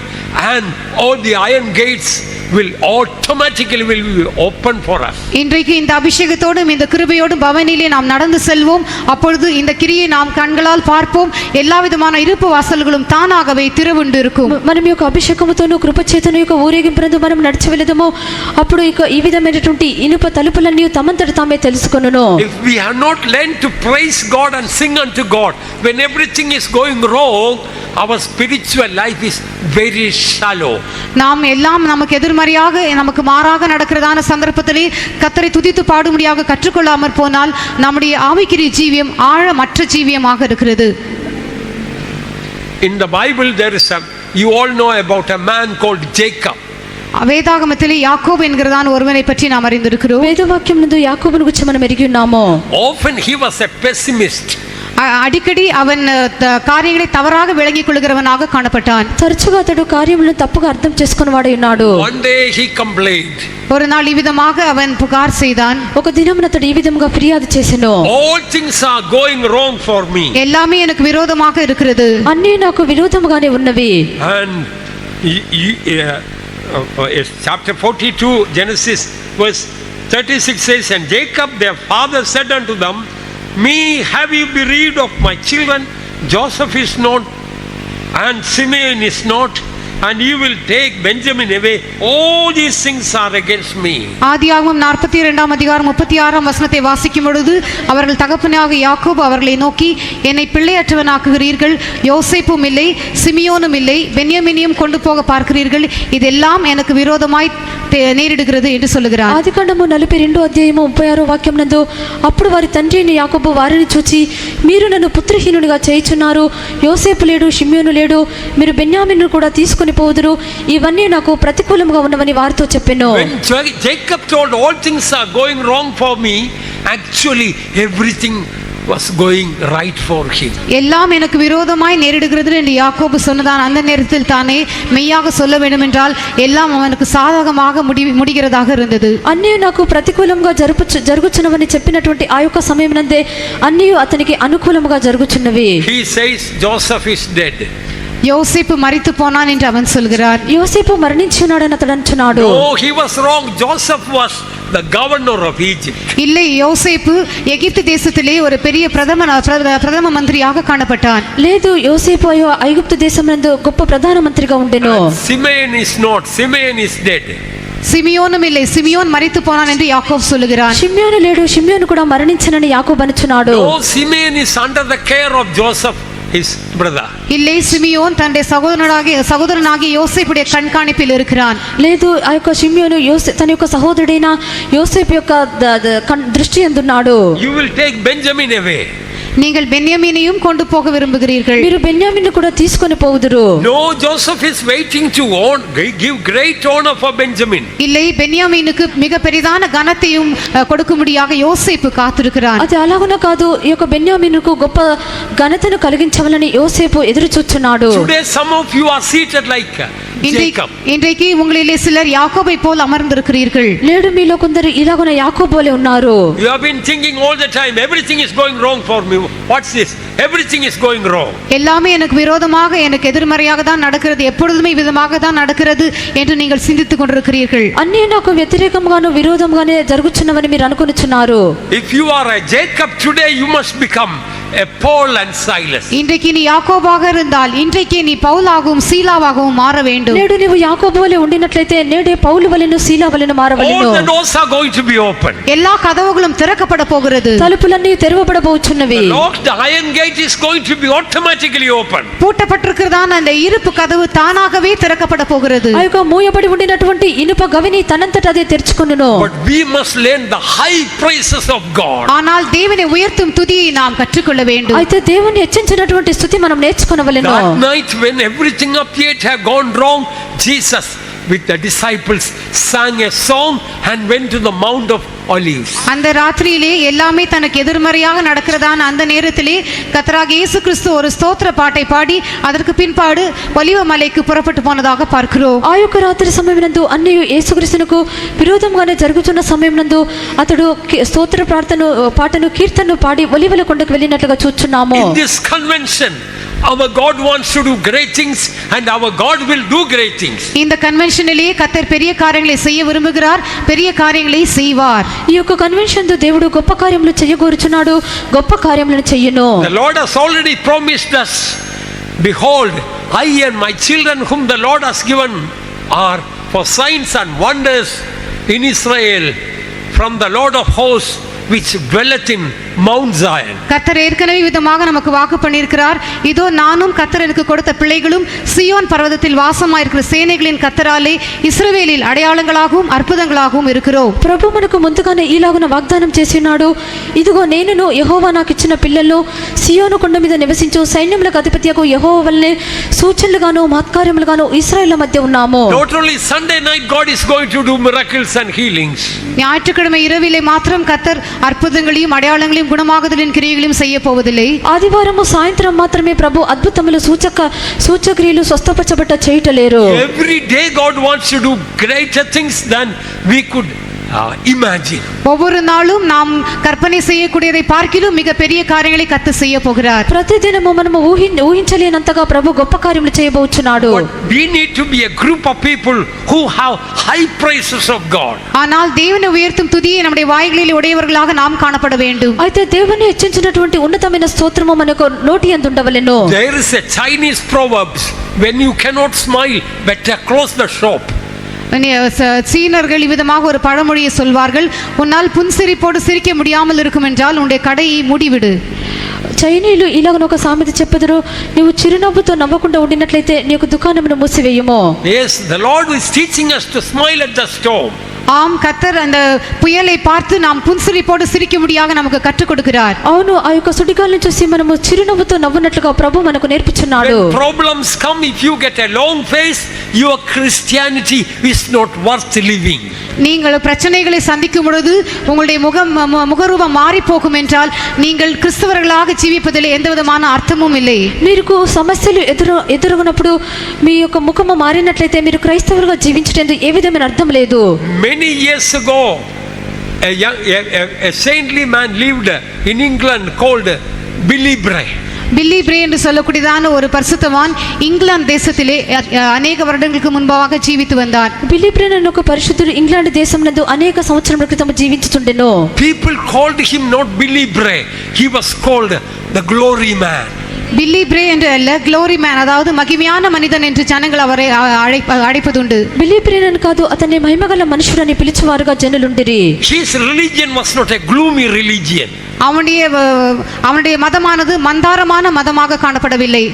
[SPEAKER 1] and all the iron gates will automatically be open for us.
[SPEAKER 2] இன்றைக்கு இந்த அபிஷேகத்தோடும் இந்த கிருபையோடும் பவனிலே நாம் நடந்து செல்வோம். அப்பொழுது இந்த கிரியை நாம் கண்களால் பார்ப்போம். எல்லா விதமான இருப்பு வாசல்களும் தானாகவே திறவுண்டு இருக்கும்.
[SPEAKER 3] మనం యొక్క అభిషేకముతోను కృపచేతను యొక్క ఊరేగింపునందు మనం నడిచి వెళదాము. అప్పుడు ఇక ఈ విధమైనటువంటి ఇనుప తలుపులన్నీ తమంతట తామే తెలుసుకొనును.
[SPEAKER 1] If we have not learned to praise God and sing unto God when everything is going wrong, our spiritual life is very shallow.
[SPEAKER 2] நாம் எல்லாம் நமக்கு எதிர்மறையாக நமக்கு மாறாக நடக்கிறதான சந்தர்ப்பத்திலே கர்த்தரை துதித்து பாடும்படியாக கற்றுக்கொள்ளாமற் போனால் நம்முடைய ஆவிக்குரிய ஜீவியம் ஆழமற்ற ஜீவியமாக இருக்கிறது.
[SPEAKER 1] In the Bible there is you all know about a man called Jacob.
[SPEAKER 2] வேதாகமத்திலே யாக்கோபு என்கிறதான ஒருவனை பற்றி நாம் அறிந்திருக்கிறோம்.
[SPEAKER 3] వేదవాక్యం నందు యాకోబును గురించి మనం ఎరిగి ఉన్నాము.
[SPEAKER 1] Often he was a pessimist.
[SPEAKER 2] அடிக்கடி அவன் காரியங்களை தவறாக விளங்கிக் கொள்கிறவனாக காணப்பட்டான்.
[SPEAKER 3] తరచుగా అతడు కార్యములను తప్పుగా అర్థం చేసుకుని వాడై ఉన్నాడు.
[SPEAKER 1] One day he complained.
[SPEAKER 2] ஒரு நாள் இவ்விதமாக அவன் புகார் செய்தான்.
[SPEAKER 3] ఒక దినమున అతడు ఈ విధంగా ఫిర్యాదు చేసెను.
[SPEAKER 1] All things are going wrong for me.
[SPEAKER 2] எல்லாமே எனக்கு விரோதமாக இருக்கிறது.
[SPEAKER 3] అన్నీ నాకు విరోధముగానే ఉన్నవి.
[SPEAKER 1] And chapter 42 Genesis verse 36 says, and Jacob their father said unto them, me have you bereaved of my children? Joseph is not and Simeon is not, and you will take Benjamin away. All these things are against me.
[SPEAKER 2] ஆதியாகமம் 42ஆம் அதிகாரம் 36ஆம் வசனத்தை வாசிக்கும் பொழுது அவர்கள் தகப்பனாக யாக்கோபு அவர்களை நோக்கி, என்னை பிள்ளையற்றவனாக்குகிறீர்கள், யோசேப்பும் இல்லை, சிமியோனும் இல்லை, பென்யமீனையும் கொண்டு போக பார்க்கிறீர்கள், இதெல்லாம் எனக்கு விரோதமாய் நேரிடுகிறது என்று சொல்லுகிறார்.
[SPEAKER 3] ఆదికాండము 42వ అధ్యాయము 36వ వాక్యం నందు అప్పుడు వారి తండ్రి అయిన యాకోబు వారిని చూచి, మీరు నన్ను పుత్రహీనునిగా చేయుచున్నారు, యోసేపు లేడు, షిమ్యోను లేడు, మీరు బెన్యామీను కూడా తీసుకుని పోదురు, ఇవన్నీ నాకు ప్రతికూలముగా ఉన్నవని వారితో చెప్పెను.
[SPEAKER 1] When Jacob told all things are going wrong for me, actually everything was going right for him.
[SPEAKER 2] எல்லாம் எனக்கு விரோதமாய் நேரிடுகிறது என்று யாக்கோபு சொன்னதான் அந்த நேரத்தில் தானே மெய்யாக சொல்ல வேண்டும் என்றால் எல்லாம் அவனுக்கு சாதகமாக முடிகிறதாக இருந்தது.
[SPEAKER 3] అన్నీ నాకు ప్రతికూలంగా జరుగుచున్నవని చెప్పినటువంటి ఆ యొక్క సమయం నందే అన్నీ అతనికి అనుకూలముగా జరుగుచున్నవి.
[SPEAKER 1] He says Joseph is dead.
[SPEAKER 2] யோசேப்பு மரித்து போனான் என்று அவன் சொல்கிறார்.
[SPEAKER 3] యోసేపు మరణించున్నాడని అతడు అంటున్నాడు.
[SPEAKER 1] No, he was wrong. Joseph was the governor of Egypt.
[SPEAKER 2] இல்லை, யோசேப்பு எகிப்து தேசத்திலே ஒரு பெரிய பிரதம மந்திரியாக காணப்பட்டான்.
[SPEAKER 3] లేదు, యోసేపు ఐగుప్తు దేశమందు గొప్ప ప్రధాన మంత్రిగా ఉండెను.
[SPEAKER 1] Simeon is not. Simeon is dead.
[SPEAKER 2] సిమియోనుம் இல்லை, సిమియోన్ మరిத்து పోనాన్ என்று యాకోబు சொல்லுகிறான்.
[SPEAKER 3] షిమ్యోను లేడు, షిమ్యోను కూడా మరణించనని యాకోబు అనుచున్నాడు.
[SPEAKER 1] No, Simeon is under the care of Joseph, his brother.
[SPEAKER 2] இல்லை, సిమియోన్ தன்னுடைய సహోదరனாகிய యోసేపుடைய కண்காணிப்பில் இருக்கிறான்.
[SPEAKER 3] లేదు, ఆ యొక్క షిమ్యోను తన యొక్క సహోదరుడైన యోసేపు యొక్క దృష్టి అందున్నాడు.
[SPEAKER 1] You will take Benjamin away.
[SPEAKER 2] நீங்கள் பென்யமீனையும் கொண்டு போக விரும்புகிறீர்கள்.
[SPEAKER 3] మీరు బెన్యామీను కూడా తీసుకొని పోవుదురు.
[SPEAKER 1] No, Joseph is waiting to give great honor for Benjamin.
[SPEAKER 2] இல்லை, பென்யாமீனுக்கு மிக பெரிதான கனத்தையும் கொடுக்கும்படியாக யோசேப்பு காத்திருக்கிறான்.
[SPEAKER 3] అది అలాగున కాదు, ఈ యొక్క బెన్యామీనుకు గొప్ప ఘనతను కలిగించవాలని యోసేపు ఎదురు చూస్తున్నాడు.
[SPEAKER 1] Today some of you are seated like Jacob.
[SPEAKER 2] இன்றைக்கு உங்களிலே சிலர் யாக்கோபை போல் அமர்ந்திருக்கிறீர்கள்.
[SPEAKER 3] లేడు, మీలో కొందరు ఇలాగున యాకోబు వలె ఉన్నారు.
[SPEAKER 1] You have been thinking all the time, everything is going wrong for me. What's this? Everything is going wrong.
[SPEAKER 2] எல்லாமே எனக்கு விரோதமாக, எனக்கு எதிர்மறையாக தான் நடக்கிறது, எப்பொழுதுமே விதமாக தான் நடக்கிறது என்று நீங்கள் சிந்தித்துக் கொண்டிருக்கிறீர்கள்.
[SPEAKER 3] అన్నీ నాకు వ్యతిరేకంగాను విరోధంగానే జరుగుచున్నవని మీరు అనుకొనిచున్నారు.
[SPEAKER 1] If you are a Jacob today, you must become a Paul and Silas.
[SPEAKER 2] இன்றைக்கு நீ யாக்கோபாக இருந்தால் இன்றைக்கு நீ பவுலாகவும் சீலாவாகவும் மாற வேண்டும்.
[SPEAKER 3] నేడు నీవు యాకోబు వలె ఉండినట్లయితే నేడే పౌలు వలెను సీలా వలెను మారవలెను.
[SPEAKER 1] All the doors are going to be open.
[SPEAKER 2] எல்லா கதவுகளும் திறக்கப்பட போகிறது.
[SPEAKER 3] తలుపులన్నీ తెరవబడబోచున్నవి.
[SPEAKER 1] The locked iron gate is going to be automatically open.
[SPEAKER 2] பூட்டப்பட்டிருக்கிறதான அந்த இருப்பு கதவு தானாகவே திறக்கப்பட போகிறது.
[SPEAKER 3] ఆ యొక్క మూయబడి ఉండినటువంటి ఇనుప గవిని తనంతట అదే తెరుచుకొనును.
[SPEAKER 1] But we must learn the high praises of God.
[SPEAKER 2] ஆனால் தேவனை உயர்த்தும் துதியை நாம் கற்றுக்கொள்ள வேண்டும்.
[SPEAKER 3] అయితే దేవుని హెచ్చించినటువంటి స్తుతి మనం నేర్చుకొనవలెను.
[SPEAKER 1] That night when everything appeared to have gone wrong, Jesus with the disciples sang a song and went to the Mount of Olives.
[SPEAKER 2] அந்த ராத்திரியிலே எல்லாமே தனக்கு எதிர்மறையாக நடக்கிறதான அந்த நேரத்திலே கர்த்தராகிய இயேசு கிறிஸ்து ஒரு ஸ்தோத்திர பாட்டை பாடி அதற்கு பின்பாடு ஒலிவ மலைக்கு புறப்பட்டு போனதாக பார்க்கிறோம்.
[SPEAKER 3] ఆ యొక్క రాత్రి సమయమునందు అన్నీ యేసుక్రీస్తునకు విరోధంగానే జరుగుతున్న సమయమునందు అతడు స్తోత్ర పాటను కీర్తనను పాడి ఒలివల కొండకు వెళ్ళినట్లుగా చూస్తున్నాము.
[SPEAKER 1] In this convention, our God wants to do great things and our God will do great things.
[SPEAKER 2] இந்த கன்வென்ஷனிலே கர்த்தர் பெரிய காரியங்களை செய்ய விரும்புகிறார், பெரிய காரியங்களை செய்வார்.
[SPEAKER 3] ఈ యొక్క కన్వెన్షన్ తో దేవుడు గొప్ప కార్యములు చేయగోరుచున్నాడు, గొప్ప కార్యములను చెయ్యును.
[SPEAKER 1] The Lord has already promised us, behold, I and my children whom the Lord has given are for signs and wonders in Israel from the Lord of hosts which dwelleth in Mount Zion.
[SPEAKER 2] கர்த்தர் ஏற்கனவே விதமாக நமக்கு வாக்கு பண்ணியிருக்கிறார். இதோ நானும் கர்த்தர் எனக்கு கொடுத்த பிள்ளைகளும் சியோன் பர்வதத்தில் வாசமாயிருக்கிற சேனைகளின் கர்த்தராலே இஸ்ரவேலில் அடையாளங்களாகவும் அற்புதங்களாகவும் இருக்கிறோம்.
[SPEAKER 3] ప్రభు మనకు ముందుగానే ఈలాగున వాగ్దానం చేసినాడు, ఇదిగో నేనును యెహోవా నాకు ఇచ్చిన పిల్లలు సియోను కొండ మీద నివసించు సైన్యములకు అధిపతియగు యెహోవా వలె సూచనలుగాను మహత్కార్యములుగాను ఇశ్రాయేలు మధ్య ఉన్నాము.
[SPEAKER 1] Not only Sunday night God is going to do miracles and healings.
[SPEAKER 2] ஞாயிற்றுக்கிழமை இரவிலே மாத்திரம் கர்த்தர் அற்புதங்களையும் அடையாளங்களையும் குணமாகுதலின் கிரியைகளையும் செய்ய போவதில்லை.
[SPEAKER 3] ఆదివారము సాయంత్రం మాత్రమే ప్రభు అద్భుతములు సూచక్రియలు స్వస్థపరచబట్ట చేయటలేరు.
[SPEAKER 1] Every day God wants to do greater things than we could imagine.
[SPEAKER 2] ஒவ்வொரு நாளும் நாம் கற்பனை செய்யக்கூடியதை பார்க்கிலும் மிக பெரிய காரியங்களை கர்த்தர் செய்ய போகிறார்.
[SPEAKER 3] ప్రతిదినము మనము ఊహించలేనంతగా ప్రభు గొప్ప కార్యములు చేయబోచున్నాడు.
[SPEAKER 1] We need to be a group of people who have high praises of God.
[SPEAKER 2] ஆனால் தேவனை உயர்த்தும் துதியை நம்முடைய வாய்களில் உடையவர்களாக நாம் காணப்பட வேண்டும்.
[SPEAKER 3] అయితే దేవుని హెచ్చించినటువంటి ఉన్నతమైన స్తోత్రము మనకు నోటి యందు ఉండవలెను.
[SPEAKER 1] There is a Chinese proverb, when you cannot smile, better close the shop.
[SPEAKER 2] சீனர்கள் விதமாக ஒரு பழமொழியை சொல்வார்கள், உன்னால் புன்சிரிப்போடு சிரிக்க முடியாமல் இருக்கும் என்றால் உன்னுடைய கடையை மூடிவிடு.
[SPEAKER 3] చైనీయులు ఇలాగ ఒక సామెత చెప్పెదరు, నీవు చిరునవ్వుతో నవ్వకుండా ఉండినట్లయితే నీకు దుకాణమును మూసివేయుము.
[SPEAKER 1] Yes, the Lord is teaching us to smile at the storm.
[SPEAKER 2] ஆம், கர்த்தர் அந்த புயலை பார்த்து நாம் புன்சிரிப்போடு சிரிக்கும்படியாக நமக்கு கற்றுக் கொடுக்கிறார்.
[SPEAKER 3] అవును, ఆ యొక్క సుడిగాలిని చూసి మనము చిరునవ్వుతో నవ్వునట్లుగా ప్రభు మనకు నేర్పించున్నాడు.
[SPEAKER 1] When problems come, if you get a long face, your Christianity is not worth living.
[SPEAKER 2] நீங்கள் பிரச்சனைகளை சந்திக்கும் பொழுது உங்களுடைய முகரூபம் மாறி போகும் என்றால் நீங்கள் கிறிஸ்தவர்களாக ஜீவிப்பதில் எந்த விதமான அர்த்தமும் இல்லை.
[SPEAKER 3] మీకు సమస్యలు ఎదురుగునప్పుడు మీ యొక్క ముఖము మారినట్లయితే మీరు క్రైస్తవులుగా జీవించడానికి ఏ విధమైన అర్థం లేదు.
[SPEAKER 1] Many years ago, a saintly man lived in England called Billy Bray.
[SPEAKER 2] பில்லி பிரே என்று சொல்லக்கூடியதான ஒரு பரிசுத்தவான் இங்கிலாந்து தேசத்திலே அநேக வருடங்களுக்கு முன்பாக ஜீவித்து வந்தார்.
[SPEAKER 3] బిల్లీ బ్రే అనే ఒక పరిశుద్ధుడు ఇంగ్లాండ్ దేశంనందు అనేక సంవత్సరముల క్రితం జీవించుచుండెను.
[SPEAKER 1] People called him not Billy Bray, he was called the glory man.
[SPEAKER 2] பில்லி பிரே என்று அல்ல, க்ளோரி மேன், அதாவது மகிமையான மனிதன் என்று ஜனங்கள் அவரை அழைப்பதுண்டு.
[SPEAKER 3] బిల్లీ బ్రే అని కాదు, అతన్ని మహిమగల మనుషుడని పిలిచేవారుగా జనులుండిరి.
[SPEAKER 1] His religion was not a gloomy religion.
[SPEAKER 2] அவனுடைய மதமானது மந்தாரமான மதமாக காணப்படவில்லை.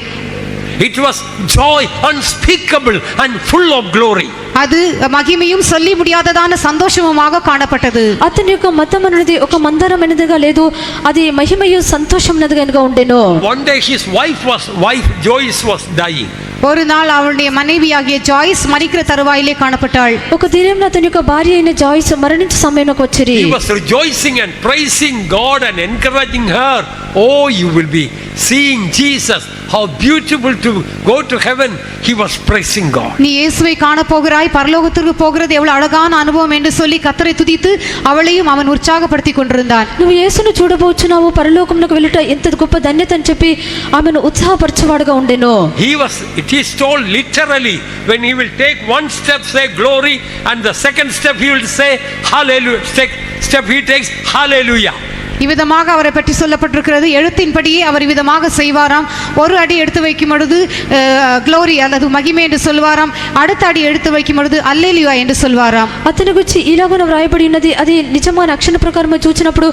[SPEAKER 1] It was joy unspeakable and full of glory.
[SPEAKER 2] அது மகிமையும் சொல்லி முடியாததான சந்தோஷமுமாக காணப்பட்டது.
[SPEAKER 3] అతని యొక్క మతం అనేది ఒక మందరమైనదిగా లేదు, అది మహిమయు సంతోషమైనదిగా ఉండెను.
[SPEAKER 1] One day his wife Joyce was dying.
[SPEAKER 2] ஒரு நாள் அவளுடைய மனைவியாகிய ஜாய்ஸ் மரிக்கிற தருவாயிலே காணப்பட்டாள்.
[SPEAKER 3] ఒక దినం అతని యొక్క భార్య అయిన జాయిస్ మరణించే సమయంలోకి వచ్చిరి.
[SPEAKER 1] He was rejoicing and praising God and encouraging her. Oh, you will be seeing Jesus. How beautiful to go to heaven. He was praising God.
[SPEAKER 2] நீ இயேசுவை காண போகிறாய், பரலோகத்திற்கு போகிறது எவ்வளவு அழகான அனுபவம் என்று சொல்லி கர்த்தரை துதித்து அவளையும் அவன் உற்சாகப்படுத்தி கொண்டிருந்தான்.
[SPEAKER 3] నువ్వు యేసును చూడబోచున్నావు, పరలోకమునకు వెళ్ళుట ఎంత గొప్ప ధన్యత అని చెప్పి ఆమెను ఉత్సాహపరచువాడుగా ఉండెను.
[SPEAKER 1] It is told literally, when he will take one step say glory, and the second step he will say hallelujah. Step he takes hallelujah.
[SPEAKER 2] இவ்விதமாக அவரை பற்றி சொல்லப்பட்டிருக்கிறது. எழுத்தின்படியே அவர் இவ்விதமாக செய்வாராம். ஒரு அடி எடுத்து வைக்கும் பொழுது க்ளோரி அல்லது மகிமை என்று சொல்வாராம், அடுத்த அடி எடுத்து வைக்கும் பொழுது அல்லேலூயா என்று சொல்வாராம்.
[SPEAKER 3] అతని గురించి ఇలాగ వ్రాయబడి ఉన్నది. అది నిజమైన అక్షర ప్రకారం చూచినప్పుడు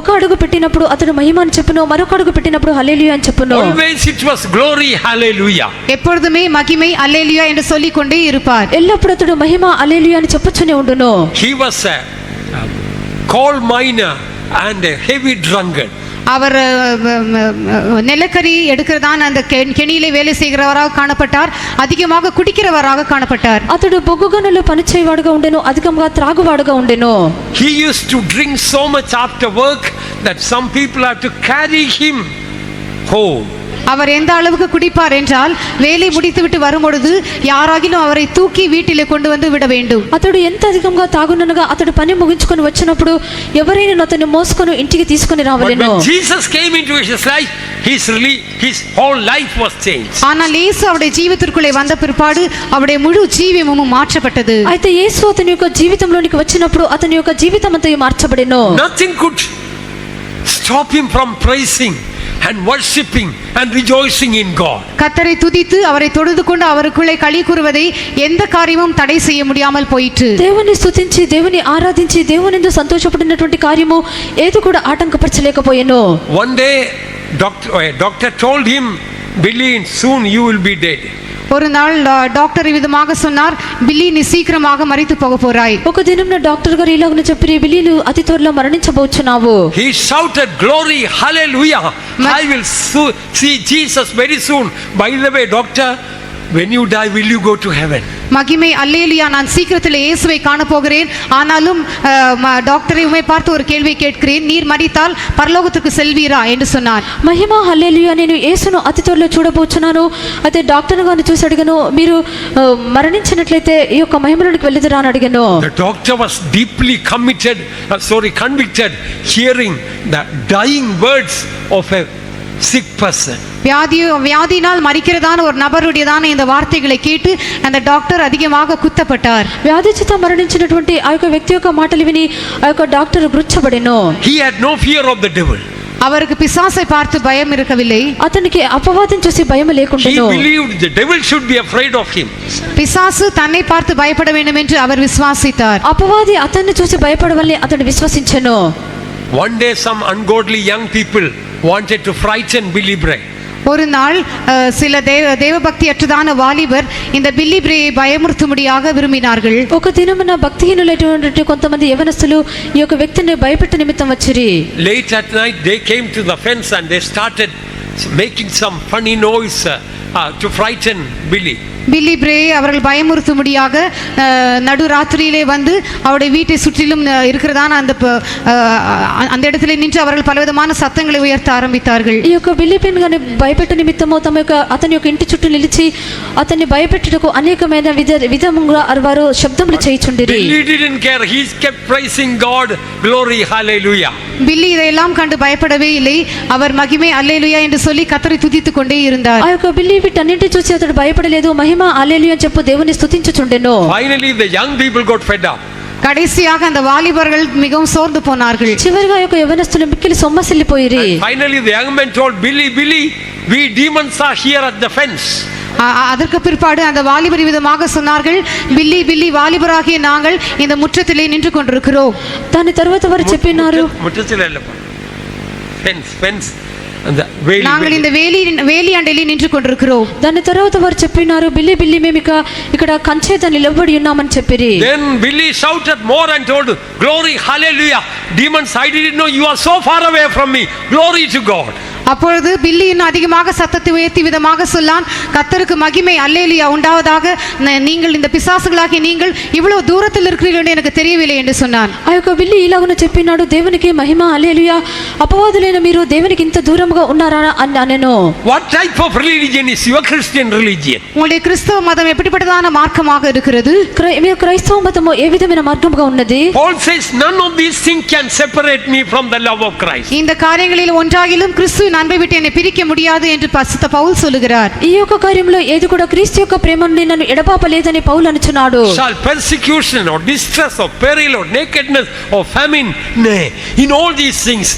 [SPEAKER 3] ఒక అడుగు పెట్టినప్పుడు అతడు మహిమ అని చెప్పును, మరొక అడుగు పెట్టినప్పుడు హల్లెలూయా అని చెప్పును.
[SPEAKER 1] Always it was glory, hallelujah.
[SPEAKER 2] எப்பொழுதுமே மகிமை அல்லேலூயா என்று சொல்லிக் கொண்டே இருப்பார்.
[SPEAKER 3] ఎల్లప్పుడూ అతడు మహిమ హల్లెలూయా అని చెప్పుచునే ఉండును.
[SPEAKER 1] He was a coal miner and a heavy drunkard.
[SPEAKER 2] அவர் நிலக்கரி எடுக்கிறதான அந்த கெணியிலே வேலை செய்கிறவராக காணப்பட்டார். அதிகமாக குடிக்கிறவராக காணப்பட்டார்.
[SPEAKER 3] అతడు బొగ్గు గనుల్లో పనిచేయవాడుగా ఉండెను, అధికంగా త్రాగువాడుగా ఉండెను.
[SPEAKER 1] He used to drink so much after work that some people had to carry him home.
[SPEAKER 2] அவர் எந்த அளவுக்கு குடிப்பார் என்றால் வேலை முடித்துவிட்டு வரும்பொழுது யாராகிலும் அவரை தூக்கி வீட்டிலே கொண்டு வந்து விட வேண்டும்.
[SPEAKER 3] అతడు ఎంత అధికంగా తాగుననగా అతడు పని ముగించుకొని వచ్చినప్పుడు ఎవరైనా అతన్ని మోసుకొని ఇంటికి తీసుకొని రావలెను.
[SPEAKER 1] When Jesus came into his life, his whole life was changed.
[SPEAKER 2] ஆனால் இயேசு அவருடைய ஜீவிதத்திற்குள்ளே வந்த பிற்பாடு அவருடைய முழு ஜீவியமும் மாற்றப்பட்டது.
[SPEAKER 3] అయితే యేసు అతని యొక్క జీవితంలోనికి వచ్చినప్పుడు అతని యొక్క జీవితం అంతా మార్చబడెను.
[SPEAKER 1] Nothing could stop him from praising and worshiping and rejoicing in God.
[SPEAKER 2] கர்த்தரை துதித்து அவரை தொழுது கொண்டு அவருக்குள்ளே களி கூறுவதை எந்த காரியமும் தடை செய்ய முடியாமல் போயிற்று.
[SPEAKER 3] దేవుని స్తుతించి దేవుని ఆరాధించి దేవునితో సంతోషపడినటువంటి కార్యము ఏది కూడా ఆటంకపరచలేకపోయెను.
[SPEAKER 1] One day doctor told him, Billy, soon you will be dead.
[SPEAKER 2] ஒரு நாள் டாக்டர் விதமாக சொன்னார், பில்லி நீ சீக்கிரமாக மரித்து போக போறாய்.
[SPEAKER 3] ఒక దినం డాక్టర్ గారు ఇలాగనే చెప్పిరి, బిల్లీ నువ్వు అతి త్వరలో మరణించబోచున్నావు.
[SPEAKER 1] He shouted glory, hallelujah. I will see Jesus very soon. By the way, doctor, when you die, will you go to heaven?
[SPEAKER 2] மகிமை அல்லேலூயா, நான் சீக்கிரத்தில் இயேசுவை காண போகிறேன். ஆனாலும் டாக்டரை உம்மை பார்த்து ஒரு கேள்வி கேட்கிறேன், நீர் மரித்தால் பரலோகத்துக்கு செல்வீரா என்று சொன்னார்.
[SPEAKER 3] మహిమ హల్లెలూయా, నేను యేసును అతి త్వరలో చూడబోచున్నాను. అయితే డాక్టర్ గారిని చూసి అడిగాను, మీరు మరణించినట్లయితే ఈ యొక్క మహిమలోనికి వెళ్ళదురా అని అడిగాను.
[SPEAKER 1] The doctor was deeply convicted hearing the dying words of a sick person.
[SPEAKER 2] வியாதியினால் மரிக்கிறதான ஒரு நபருடையதான இந்த வார்த்தைகளை கேட்டு அந்த டாக்டர் அதிகமாக குத்தப்பட்டார்.
[SPEAKER 3] వ్యాధి చేత మరణించినటువంటి ఆ యొక్క వ్యక్తి యొక్క మాటలు విని ఆ యొక్క doctor గుర్చబడెను.
[SPEAKER 1] He had no fear of the devil.
[SPEAKER 2] அவருக்கு பிசாசை பார்த்து பயம் இருக்கவில்லை.
[SPEAKER 3] అతనికి అపవాదం చూసి భయం లేకుండెను.
[SPEAKER 1] He believed the devil should be afraid of him.
[SPEAKER 2] பிசாசு தன்னை பார்த்து பயப்பட வேண்டும் என்று அவர் விசுவாசித்தார்.
[SPEAKER 3] అపవాది అతన్ని చూసి భయపడవలని అతడు విశ్వసించెను.
[SPEAKER 1] One day some ungodly young people wanted to frighten Billy Bray.
[SPEAKER 2] ஒரு நாள் சில தேவபக்தி அற்றதான வாலிபர் இந்த பில்லி பிரேயை பயமுறுத்தும்படியாக விரும்பினார்கள்.
[SPEAKER 3] ఒక దినమున భక్తిహీనులైనటువంటి కొంతమంది యవనస్తులు ఈ యొక్క వ్యక్తిని భయపెట్ట నిమిత్తం వచ్చిరి.
[SPEAKER 1] Late at night they came to the fence and they started making some funny noise to frighten Billy.
[SPEAKER 2] பில்லி பிரே அவர்கள் பயமுறுத்தும்படியாக நடுராத்திரியிலே வந்து அவருடைய வீட்டை சுற்றிலும் இருக்கிறதான அந்த இடத்துல நின்று அவர்கள் பலவிதமான சத்தங்களை உயர்த்த ஆரம்பித்தார்கள்.
[SPEAKER 3] ఈ యొక్క బిల్లి పెన్ గాని భయపెట్ట నిమిత్తము అతని యొక్క ఇంటి చుట్టూ నిలిచి అతన్ని భయపెట్టుటకు అనేకమైన విధముగా వారు శబ్దములు చేయుచుండిరి.
[SPEAKER 1] Billy didn't care. He kept praising God. Glory, hallelujah.
[SPEAKER 2] பில்லி இதையெல்லாம் கண்டு பயப்படவே இல்லை. அவர் மகிமை அல்லேலூயா என்று சொல்லி கர்த்தரை துதித்துக் கொண்டே இருந்தார்.
[SPEAKER 3] ఆ యొక్క బిల్లి వీటన్నింటిని చూసి అతడు భయపడలేదు. మహిమ హల్లెలూయా చెప్పు దేవుని స్తుతించుచుండెను.
[SPEAKER 1] Finally the young people got fed up.
[SPEAKER 2] கடைசியாக அந்த வாலிபர்கள் மிகவும் சோர்ந்து போனார்கள்.
[SPEAKER 3] చివరిగా యొక్క యవనస్తులు మిక్కిలి సొమ్మసిల్లిపోయిరి.
[SPEAKER 1] Finally the young man told Billy, we demons are here at the fence.
[SPEAKER 2] அதற்கு பிற்பாடு அந்த வாலிபர் விதமாக சொன்னார்கள், பில்லி வாலிபராகிய நாங்கள் இந்த முற்றத்திலே நின்று கொண்டிருக்கிறோம்.
[SPEAKER 3] దాని తర్వాత వారు చెప్పినారు,
[SPEAKER 1] முற்றத்திலே இல்ல, fence
[SPEAKER 2] நாங்கள் இந்த వేలి అండలి నించు కొண்டிరుக்கிறோம்.
[SPEAKER 3] దాని తర్వాత వారు చెప్పినారు, బిల్లి మేము ఇక్కడ కంచె దాన్ని నిలబడి ఉన్నామని చెప్పిరి.
[SPEAKER 1] Then Billy shouted more and told, glory, hallelujah. Demons, I didn't know you are so far away from me. Glory to God.
[SPEAKER 2] அப்பொழுது பில்லி இன்னும் அதிகமாக சத்தத்தை உயர்த்தி விதமாக சொல்லான், கர்த்தருக்கு மகிமை அல்லேலூயா உண்டாவதாக. நீங்கள் இந்த பிசாசுகளாகிய நீங்கள் இவ்வளவு தூரத்தில் இருக்கிறீர்கள் என்று எனக்கு தெரியவில்லை என்று சொன்னான்.
[SPEAKER 3] ఆ యొక్క బిల్లి ఇలాగున చెప్పినాడు, దేవునికి మహిమ హల్లెలూయా, అపవాదులైన మీరు దేవునికి ఇంత దూరంగా ఉన్నారా అని అనెను.
[SPEAKER 1] What type of religion is your Christian religion?
[SPEAKER 2] உங்களுடைய கிறிஸ்தவ மதம் எப்படிப்பட்டதான மார்க்கமாக இருக்கிறது?
[SPEAKER 3] మీ క్రైస్తవ మతము ఏ విధమైన మార్గముగా ఉన్నది?
[SPEAKER 1] Paul says none of these things can separate me from the love of Christ.
[SPEAKER 2] இந்த காரியங்களில் ஒன்றாகிலும் கிறிஸ்துவின் அன்பை விட்டு என்னை பிரிக்க முடியாது என்று பரிசுத்த பவுல் சொல்லுகிறார்.
[SPEAKER 3] ఈ యొక్క కార్యంలో ఏది కూడా క్రీస్తు యొక్క ప్రేమ నుండి నన్ను ఎడబాపలేదని పౌలు అనుచున్నాడు.
[SPEAKER 1] Shall persecution or distress or peril or nakedness or famine, nay, in all these things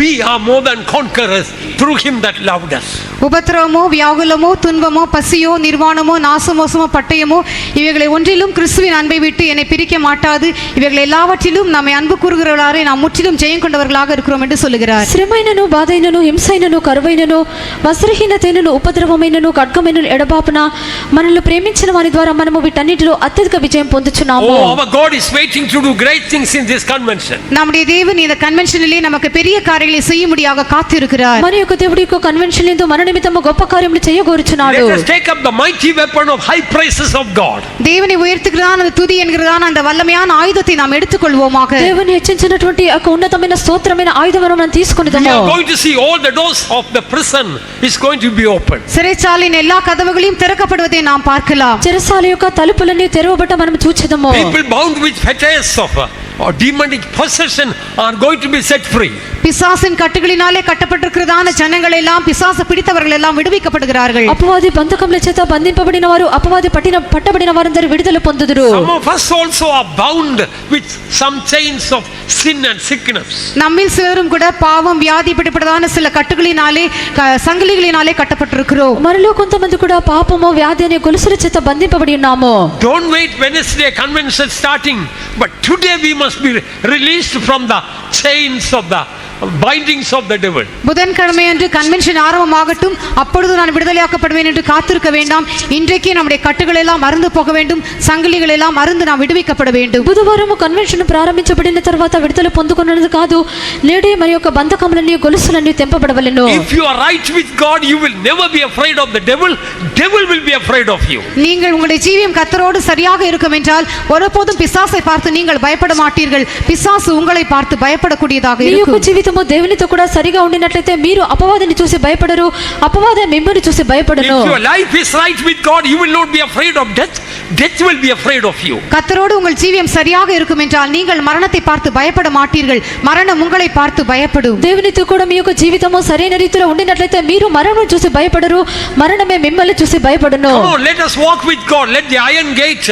[SPEAKER 1] we are more than conquerors through him that loved us.
[SPEAKER 2] உபத்திரவமோ வியாகுலமோ துன்பமோ பசியோ நிர்வாணமோ நாசமோசமோ பட்டயமோ இவைகளை ஒன்றிலும் கிறிஸ்துவின் அன்பை விட்டு என்னை பிரிக்க மாட்டாது. இவைகள் எல்லாவற்றிலும் நம்மை அன்பு கூறுகிறவர்களாக நாம் முற்றிலும் ஜெயம் கொண்டவர்களாக இருக்கிறோம் என்று சொல்லுகிறார்.
[SPEAKER 3] శ్రమైనను బాధైనను హింసైనను కరువైనను వస్త్రహీనతైనను ఉపద్రవమైనను ఖడ్గమైనను ఎడబాపున మనల్ని ప్రేమించిన వారి ద్వారా మనము వీటన్నిటిలో అత్యధిక విజయం పొందుచున్నాము.
[SPEAKER 1] Oh, our God is waiting to do great things in this convention.
[SPEAKER 2] நம்முடைய தேவன் இந்த கன்வென்ஷனிலே நமக்கு பெரிய காரியங்களை செய்யும்படியாக காத்திருக்கிறார்.
[SPEAKER 3] మన యొక్క దేవుడి యొక్క కన్వెన్షన్ యందు మన నిమిత్తము గొప్ప కార్యములు చేయగోరుచున్నాడు.
[SPEAKER 1] Let us take up the mighty weapon of high praises of God.
[SPEAKER 2] தேவனை உயர்த்துகிறதான அந்த துதி என்கிறதான அந்த வல்லமையான ஆயுதத்தை நாம் எடுத்துக்கொள்வோமாக.
[SPEAKER 3] దేవుని హెచ్చించినటువంటి ఒక ఉన్నతమైన స్తోత్రమైన ఆయుధమును మనం తీసుకొనిదము.
[SPEAKER 1] We are going to see all the doors of the prison is going to be open.
[SPEAKER 2] சிறைச்சாலையின் எல்லா கதவுகளையும் திறக்கப்படுவதை நாம் பார்க்கலாம்.
[SPEAKER 3] చెరసాల యొక్క తలుపులన్నీ తెరవబట్ట మనం చూచెదము.
[SPEAKER 1] People bound with fetters of or demonic possession are going to be set free.
[SPEAKER 2] பிசாசின் கட்டுகளினாலே கட்டப்பட்டிருக்கிறதான ஜனங்கள் எல்லாம் பிசாசு பிடித்தவர்கள் எல்லாம் விடுவிக்கப்படுகிறார்கள்.
[SPEAKER 3] అపవాది బంధకముల చేత బంధింపబడిన వారు అపవాది పట్టబడిన వారందరూ విడుదల పొందుదురు.
[SPEAKER 1] Some of us also are bound with some chains of sin and sickness.
[SPEAKER 2] நம்மில் சிலரும் கூட பாவம் வியாதி பிடிப்பட்டதான சில கட்டுகளினாலே சங்கிலிகளினாலே கட்டப்பட்டிருக்கிறோம்.
[SPEAKER 3] మనలో కొంతమంది కూడా పాపము వ్యాధి అనే గొలుసుల చేత బంధింపబడి ఉన్నాము.
[SPEAKER 1] Don't wait Wednesday convention starting, but today we must be released from the chains of the bindings of the devil.
[SPEAKER 2] புதன்கிழமை அன்று கன்வென்ஷன் ஆரம்பமாகட்டும், அப்பொழுது நான் விடுதலையாக்கப்படுவேன் என்று காத்திருக்க வேண்டாம். இன்றைக்கே நம்முடைய கட்டுகள் எல்லாம் மறந்து போக வேண்டும், சங்கிலிகள் எல்லாம் மறந்து நாம் விடுவிக்கப்பட வேண்டும்.
[SPEAKER 3] బుధవారం కన్వెన్షన్ ప్రారంభించబడిన తర్వాత విడుదల పొందుకున్నది కాదు, నేడే మరి యొక్క బంధకములన్నీ గొలుసులన్నీ తెంపబడవలెను.
[SPEAKER 1] If you are right with God, you will never be afraid of the devil. Devil will be afraid of you.
[SPEAKER 2] நீங்கள் உங்களுடைய ஜீவியம் கர்த்தரோடு சரியாக இருக்கும் என்றால் ஒருபோதும் பிசாசை பார்த்து நீங்கள் பயப்பட மாட்டீர்கள். பிசாசு உங்களை பார்த்து பயப்படக்கூடியதாக இருக்கும்.
[SPEAKER 3] దేవునితో కూడా సరిగా ఉండినట్లయితే మీరు అపవాదిని చూసి భయపడరు, అపవాది మిమ్మల్ని చూసి భయపడను.
[SPEAKER 1] If your life is right with God, you will not be afraid of death. Death will be afraid of you.
[SPEAKER 2] கர்த்தரோடு உங்கள் ஜீவியம் சரியாக இருக்கும் என்றால் நீங்கள் மரணத்தை பார்த்து பயப்பட மாட்டீர்கள், மரணம் உங்களை பார்த்து பயப்படும்.
[SPEAKER 3] దేవునితో కూడా మీ యొక్క జీవితము సరైన రీతిలో ఉండినట్లయితే మీరు మరణం చూసి భయపడరు, మరణమే మిమ్మల్ని చూసి భయపడును.
[SPEAKER 1] Come on, let us walk with God. Let the iron gate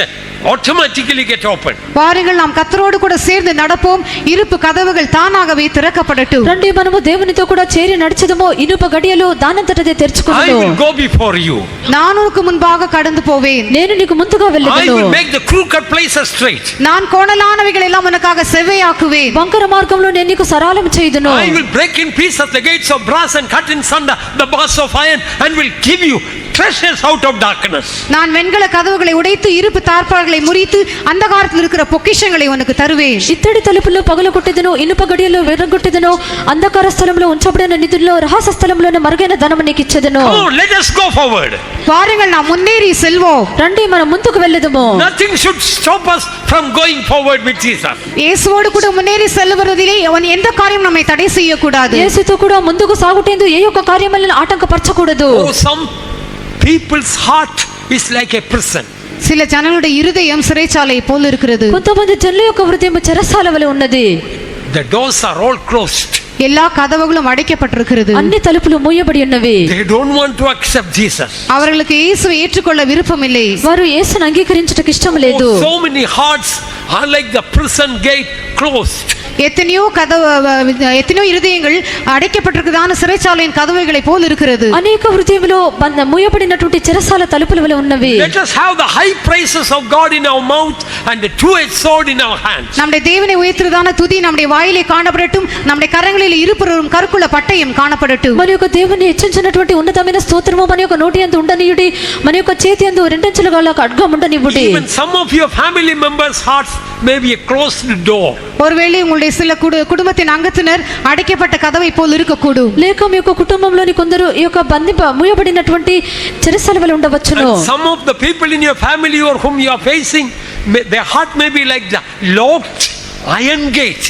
[SPEAKER 1] automatically get opened.
[SPEAKER 2] வாருங்கள் நாம் கர்த்தரோடு கூட சேர்ந்து நடப்போம். இருப்பு கதவுகள் தானாகவே திறக்கப்படட்டும்.
[SPEAKER 3] రండి మనము దేవునితో కూడా చేరి నడిచెదము. ఇనుప గడియలు దానంతటదే
[SPEAKER 1] I
[SPEAKER 3] తెరుచుకొనును.
[SPEAKER 1] will go before you.
[SPEAKER 2] நான் உனக்கு முன்பாக கடந்து போவேன்.
[SPEAKER 3] నేను నీకు ముందుగా
[SPEAKER 1] I
[SPEAKER 3] వెళ్ళెదను.
[SPEAKER 1] will make the crooked places straight.
[SPEAKER 2] நான் கோணலானவைகள் எல்லாம் உனக்காக செவ்வையாக்குவேன்.
[SPEAKER 3] వంకర మార్గంలో నేను నీకు సరళం చేయుదును.
[SPEAKER 1] I will break in pieces the gates of brass and cut in sunder the bars of iron and will give you treasures out of darkness.
[SPEAKER 2] நான் வெண்கல கதவுகளை உடைத்து இருப்பு தாழ்பாள்களை முறித்து அந்தகாரத்தில் இருக்கிற பொக்கிஷங்களை உனக்கு தருவேன்.
[SPEAKER 3] ఇత్తడి తలుపులు పగలగొట్టెదను. ఇనుప గడియలు విరగొట్టెదను. అంధకార స్థలంలో ఉంచబడిన నిధుల్లో రహస్య స్థలంలోనే మరుగైన ధనము నీకు ఇచ్చెదను.
[SPEAKER 1] Come on, let us go forward.
[SPEAKER 2] வாருங்கள் நாம் முன்னேறி செல்வோம்.
[SPEAKER 3] రండి మనం ముందుకు వెళ్ళెదము.
[SPEAKER 1] Nothing should stop us from going forward with Jesus.
[SPEAKER 2] இயேசுவோடு கூட முன்னேறி செல்லுவதிலே அவன் எந்த காரியம் நம்மை தடை செய்யக்கூடாது.
[SPEAKER 3] యేసుతో కూడా ముందుకు సాగుటేందు ఏ ఒక్క కార్యములను ఆటంకపరచకూడదు.
[SPEAKER 1] Oh, some people's heart is like a prison.
[SPEAKER 2] சில ஜனங்களுடைய இருதயம் சிறைச்சாலை போல் இருக்கிறது.
[SPEAKER 3] కొంతమంది జనుల యొక్క హృదయం చెరసాల వలె ఉన్నది.
[SPEAKER 1] The doors are all closed.
[SPEAKER 2] எல்லா கதவுகளும் அடைக்கப்பட்டிருக்கிறது.
[SPEAKER 3] అన్ని తలుపులు మూయబడి ఉన్నవి.
[SPEAKER 1] They don't want to accept Jesus.
[SPEAKER 2] அவர்களுக்கு இயேசுவை ஏற்றுக்கொள்ள விருப்பமில்லை.
[SPEAKER 3] వారు యేసును అంగీకరించుటకు ఇష్టం లేదు.
[SPEAKER 1] Oh, so many hearts are like the prison gate closed.
[SPEAKER 2] எத்தனையோ இருதயங்கள் அடைக்கப்பட்டிருக்கிறதான சிறைச்சாலையின் கதவுகளை போல் இருக்கிறது.
[SPEAKER 3] అనేక హృదయములో మూయబడినటువంటి చెరసాల తలుపుల వలె ఉన్నవి.
[SPEAKER 1] Let us have the high praises of God in our mouth and the two-edged sword in our hands.
[SPEAKER 2] நம்முடைய தேவனை உயர்த்துறதான துதி நம்முடைய வாயிலே காணப்படட்டும். நம்முடைய கரங்களில் இருபுறமும் கருக்குள்ள பட்டயம் காணப்படட்டும்.
[SPEAKER 3] మన యొక్క దేవుని హెచ్చించినటువంటి ఉన్నతమైన స్తోత్రము మన యొక్క నోటి యందు ఉండనియుడి. మన యొక్క చేతి యందు రెండంచెల గల ఖడ్గం ఉండనివ్వుడి.
[SPEAKER 1] Even some of your family members' hearts may be a closed door.
[SPEAKER 2] ஒருவேளை உங்களுடைய சில குடும்பத்தின் அங்கத்தினர் அடைக்கப்பட்ட கதவை போல் இருக்கக்கூடும்.
[SPEAKER 3] లేక మీ యొక్క కుటుంబంలోని కొందరు ఈ యొక్క మూయబడినటువంటి చెరసాల వలె ఉండవచ్చును.
[SPEAKER 1] And some of the people in your family or whom you are facing, their heart may be like the locked iron gate.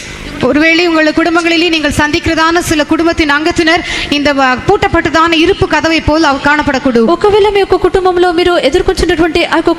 [SPEAKER 2] ஒருவேளை உங்கள் குடும்பங்களிலே நீங்கள் சந்திக்கிறதான சில குடும்பத்தின் அங்கத்தினர் இந்த பூட்டப்பட்டதான இருப்பு கதவை போல் காணப்படக்கூடும்.
[SPEAKER 3] ఒకవేళ మీ యొక్క కుటుంబంలో మీరు ఎదుర్కొంటున్నటువంటి ఆ యొక్క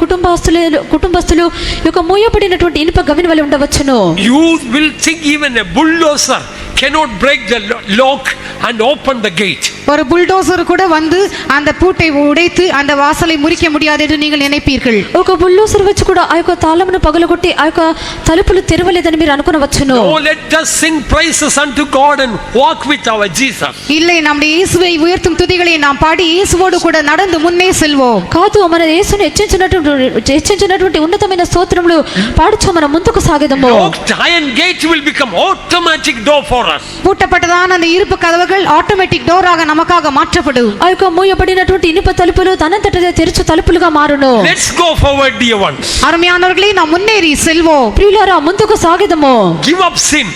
[SPEAKER 3] కుటుంబస్తులు ఈ యొక్క మూయబడినటువంటి ఇనుప గవిని వలె ఉండవచ్చును.
[SPEAKER 1] You will think even a bulldozer cannot break the lock and open the gate.
[SPEAKER 2] ஒரு புல்டோசர் கூட வந்து அந்த பூட்டை உடைத்து அந்த வாசலை முறிக்க முடியாது என்று நீங்கள் நினைப்பீர்கள்.
[SPEAKER 3] ఒక బుల్డోజర్ వచ్చి కూడా ఆ యొక్క తాళమును పగలగొట్టి ఆ యొక్క తలుపులు తెరవలేదని మీరు అనుకునవచ్చును.
[SPEAKER 1] No, let us sing praises unto God and walk with our Jesus.
[SPEAKER 2] இல்லை, நம்முடைய இயேசுவை உயர்த்தும் துதிகளை நாம் பாடி இயேசுவோடு கூட நடந்து முன்னே செல்வோம்.
[SPEAKER 3] కాదు, మన యేసును హెచ్చించినటువంటి ఉన్నతమైన స్తోత్రములు పాడుచు మనం ముందుకు సాగెదము.
[SPEAKER 1] Locked iron gate will become automatic door for us.
[SPEAKER 2] பூட்டப்பட்டதான அந்த இருப்பு கதவுகள் ஆட்டோமேட்டிக் டோராக நமக்காக மாற்றப்படும்.
[SPEAKER 3] ఆ యొక్క మూయబడినటువంటి ఇనుప తలుపులు తనంతటదే తెరుచు తలుపులుగా మారును.
[SPEAKER 1] Let's go forward, dear ones.
[SPEAKER 2] அருமையானவர்களே, நாம் முன்னேறி செல்வோம்.
[SPEAKER 3] ప్రియులారా ముందుకు సాగెదము.
[SPEAKER 1] Give up sin.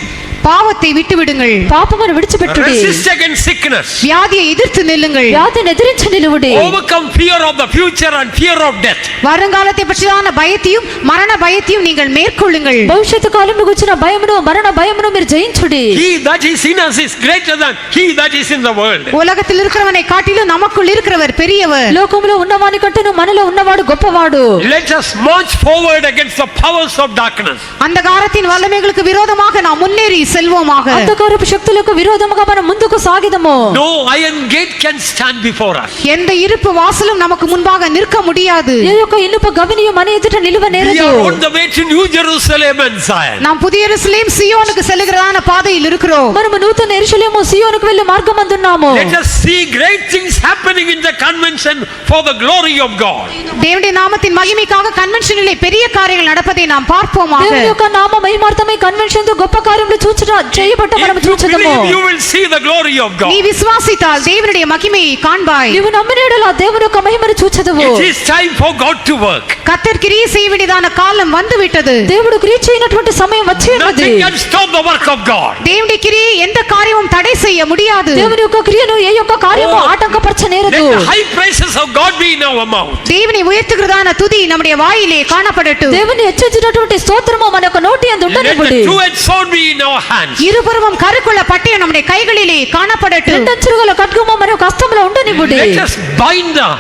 [SPEAKER 2] பாவத்தை விட்டு விடுங்கள்.
[SPEAKER 3] పాపమును విడిచిపెట్టుడి.
[SPEAKER 1] Resist against sickness.
[SPEAKER 2] வியாதியை எதிர்த்து நில்லுங்கள்.
[SPEAKER 3] వ్యాధిని ఎదిరించి నిలువుడి.
[SPEAKER 1] Overcome fear of the future and fear of death.
[SPEAKER 2] வருங்காலத்தை பற்றியான பயத்தையும் மரண பயத்தையும் நீங்கள் மேற்கொள்ளுங்கள்.
[SPEAKER 3] భవిష్యత్తు కాలమును గురించిన భయమును మరణ భయమును మీరు జయించుడి.
[SPEAKER 1] He that is in us is greater than he that is in the world.
[SPEAKER 2] உலகத்தில் இருக்கிறவனை காட்டிலும் நமக்குள் இருக்கிறவர் பெரியவர்.
[SPEAKER 3] లోకములో ఉన్నవాని కంటేను మనలో ఉన్నవాడు గొప్పవాడు.
[SPEAKER 1] Let us march forward against the powers of darkness.
[SPEAKER 2] அந்தகாரத்தின் வல்லமைகளுக்கு விரோதமாக நாம் முன்னேறி செல்வோமாக.
[SPEAKER 3] అంధకారపు శక్తులకు విరోధముగా మనం ముందుకు సాగిదము.
[SPEAKER 1] No iron gate can stand before us.
[SPEAKER 2] எந்த இருப்பு வாசலும் நமக்கு முன்பாக நிற்க முடியாது.
[SPEAKER 3] ఏ యొక్క ఇనుప గవినియు మన ఎదుట నిలువ
[SPEAKER 1] We
[SPEAKER 3] నేరదు.
[SPEAKER 1] are on the way to New Jerusalem and Zion.
[SPEAKER 2] நாம் புதிய எருசலேம் சீயோனுக்கு செல்லுகிறதான பாதையில் இருக்கிறோம்.
[SPEAKER 3] మనము నూతన యెరూషలేము సీయోనుకు వెళ్లే మార్గమందున్నాము.
[SPEAKER 1] Let us see great things happening in the convention for the glory of God.
[SPEAKER 2] தேவனுடைய நாமத்தின் மகிமைக்காக கன்வென்ஷனிலே பெரிய காரியங்கள் நடப்பதை நாம் பார்ப்போமாக.
[SPEAKER 3] దేవుని యొక్క నామ మహిమార్థమై కన్వెన్షన్ తో గొప్ప కార్యములు చేయబట్ట మనము
[SPEAKER 1] If you
[SPEAKER 3] చూచెదము.
[SPEAKER 1] believe, you will see the glory of God.
[SPEAKER 2] நீ விசுவாசித்தால் தேவனுடைய மகிமையை காண்பாய்.
[SPEAKER 3] నీవు నమ్మినడల దేవుని యొక్క మహిమను చూచెదవు.
[SPEAKER 1] It is time for God to work.
[SPEAKER 2] கர்த்தர் கிரியை செய்ய வேண்டியதான காலம் வந்து விட்டது.
[SPEAKER 3] దేవుడు క్రియ చేయనటువంటి సమయం వచ్చి ఉన్నది.
[SPEAKER 1] Nothing can stop the work of God.
[SPEAKER 2] தேவனுடைய கிரியை எந்த காரியமும் தடை செய்ய முடியாது.
[SPEAKER 3] దేవుని యొక్క క్రియను ఏ యొక్క కార్యము ఆటంకపరచనేరదు.
[SPEAKER 1] Let the high praises of God be in our mouth.
[SPEAKER 2] தேவனை உயர்த்துகிறதான துதி நம்முடைய வாயிலே காணப்படட்டும்.
[SPEAKER 3] దేవుని హెచ్చించినటువంటి స్తోత్రము మన యొక్క నోటి యందు
[SPEAKER 1] Let
[SPEAKER 3] ఉండనివ్వుడి.
[SPEAKER 1] the two-edged sword be in our hands.
[SPEAKER 2] இருபுறமும் கருக்குள்ள பட்டயம் நம்முடைய கைகளிலே காணப்படட்டும்.
[SPEAKER 3] రెండంచులుగల ఖడ్గము మన యొక్క హస్తములో ఉండనివ్వుడి.
[SPEAKER 1] Let us bind the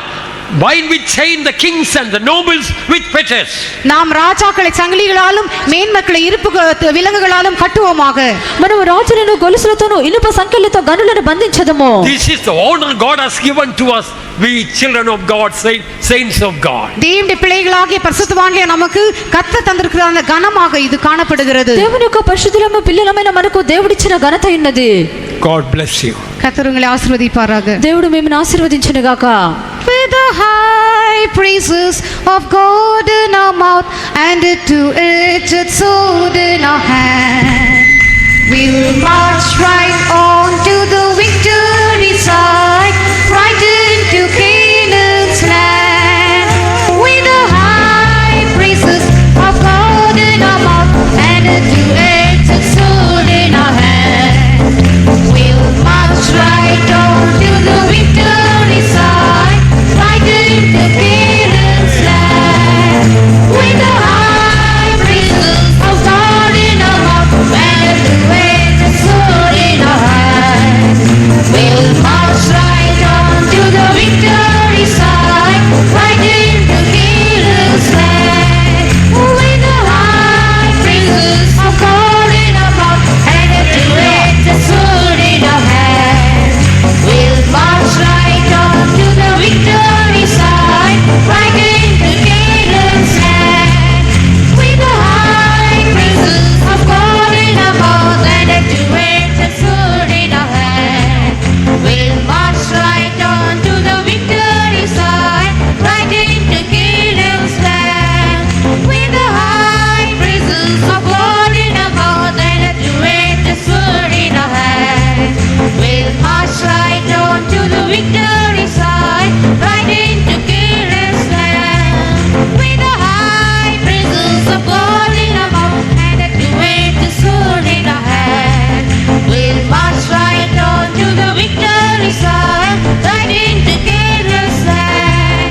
[SPEAKER 1] bind with chain the kings and the nobles with fetters.
[SPEAKER 2] நாம் ராஜாக்களை சங்கிலிகளாலும் மேன்மக்களை இருப்பு விலங்குகளாலும் கட்டுவோமாக.
[SPEAKER 3] మనము రాజులను గొలుసులతోను ఇనుప సంకెళ్లతో గనులను బంధించదము.
[SPEAKER 1] This is the honor God has given to us, we children of God, saints of God.
[SPEAKER 2] தேவனுடைய பிள்ளைகளாகிய பரிசுத்தவான்களே நமக்கு கர்த்தர் தந்திருக்கிற அந்த கனமாக இது காணப்படுகிறது.
[SPEAKER 3] దేవుని యొక్క పరిశుద్ధులము పిల్లలమైన మనకు దేవుడిచ్చిన ఘనత ఉన్నది.
[SPEAKER 1] God bless you.
[SPEAKER 2] கர்த்தர் உங்களை ஆசீர்వదింపారాக.
[SPEAKER 3] దేవుడు మిమ్మల్ని ఆశీర్వదించును గాక.
[SPEAKER 2] With the high praises of God in our mouth and a two-edged sword in our hand, we will march right on to the victory side, right into Canaan's land. With the high praises of God in our mouth and a two-edged sword in our hand, we'll march right on to the victory side, right into Canaan's land. With the high praises of God in our mouth and a two-edged sword in our hand, we'll march right on to the victory side, right into Canaan's land. With the high praises of God in our mouth and a two-edged sword in our hand, we'll march right on to the victory side, right into Canaan's land. With the high praises of God in our mouth and a two-edged sword in our hand, we'll march right on to the victory side, right into Canaan's land. With the high praises of God in our mouth and a two-edged sword in our hand, we'll march right on to the victory side, right into Canaan's land. With the high praises of God in our mouth and a two-edged sword in our hand, we'll march right on to the victory side, right into Canaan's land.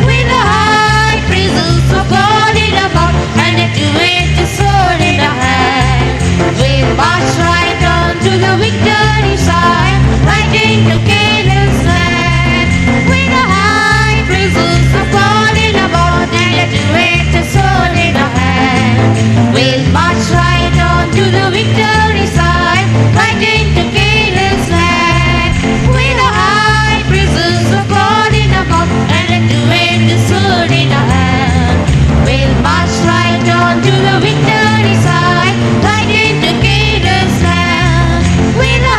[SPEAKER 2] With the high praises of God in our mouth and a two-edged sword in our hand, we'll march right on to the victory side, right into Canaan's land. With the high praises of God in our mouth and a two-edged sword in our hand, we'll march right on to the victory side, right into Canaan's land. With the high praises of God in our mouth and a two-edged sword in our hand, we'll march right on to the victory side, right into Canaan's land. With the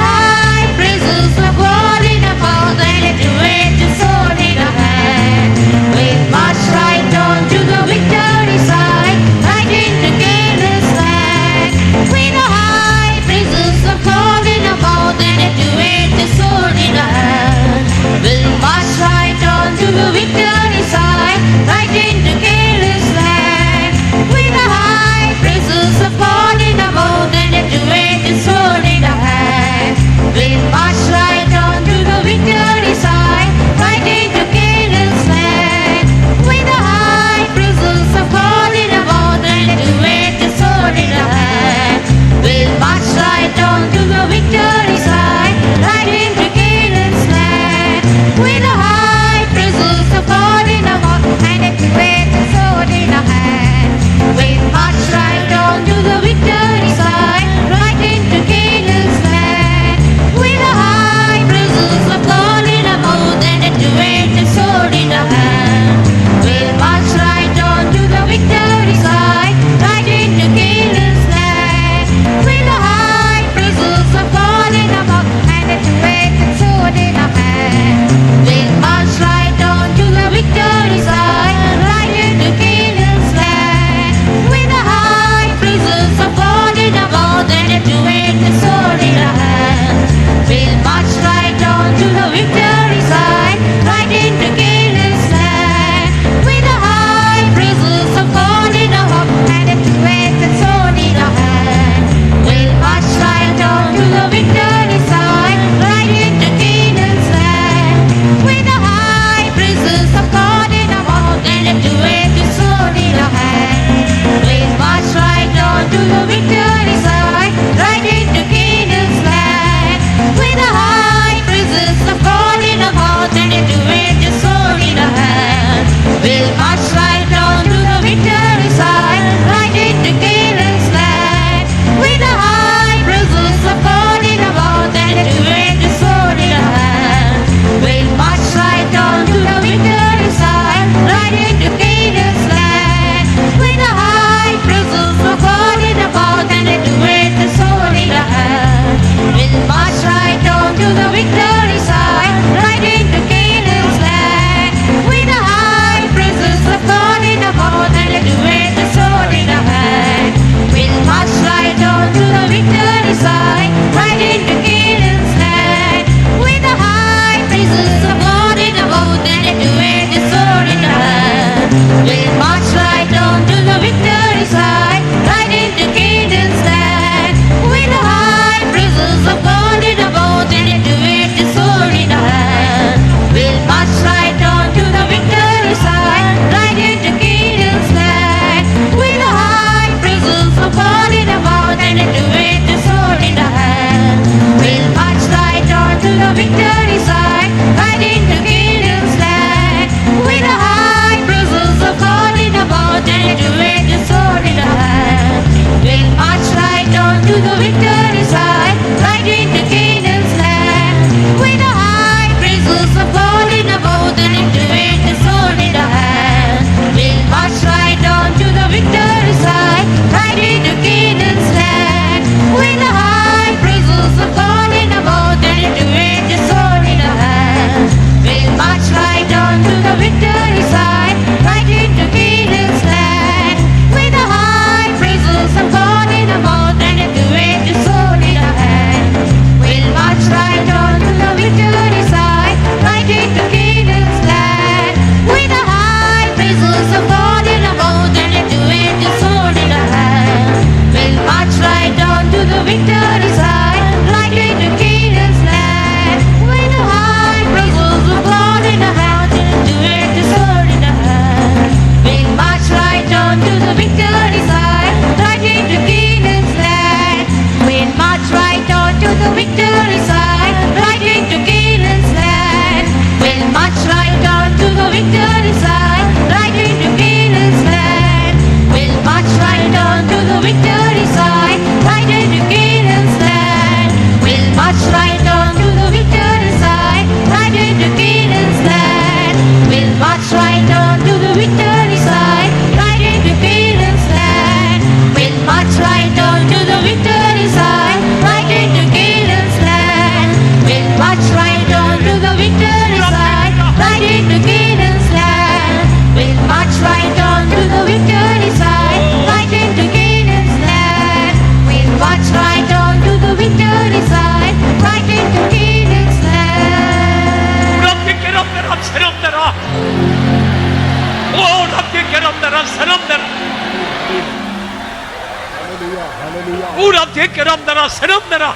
[SPEAKER 1] Uratekeramdara senamdara.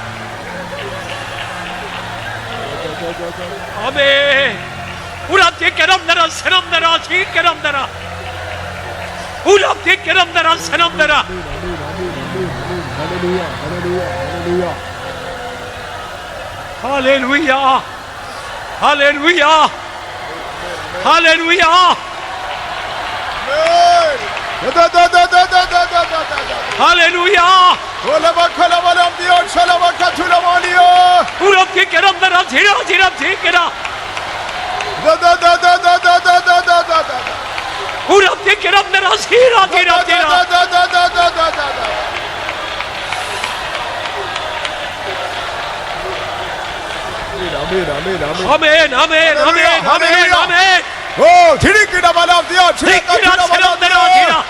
[SPEAKER 1] Amen. Uratekeramdara senamdara chikeramdara. Uratekeramdara senamdara. Hallelujah. Hallelujah. Hallelujah. Hallelujah. Uratekeramdara zira zira zikera. Uratekeramdara zira zira zira. Amen, amen, amen, amen, amen.
[SPEAKER 4] Oh, Tirikida Balam Dia,
[SPEAKER 1] Tikira senamdara zira.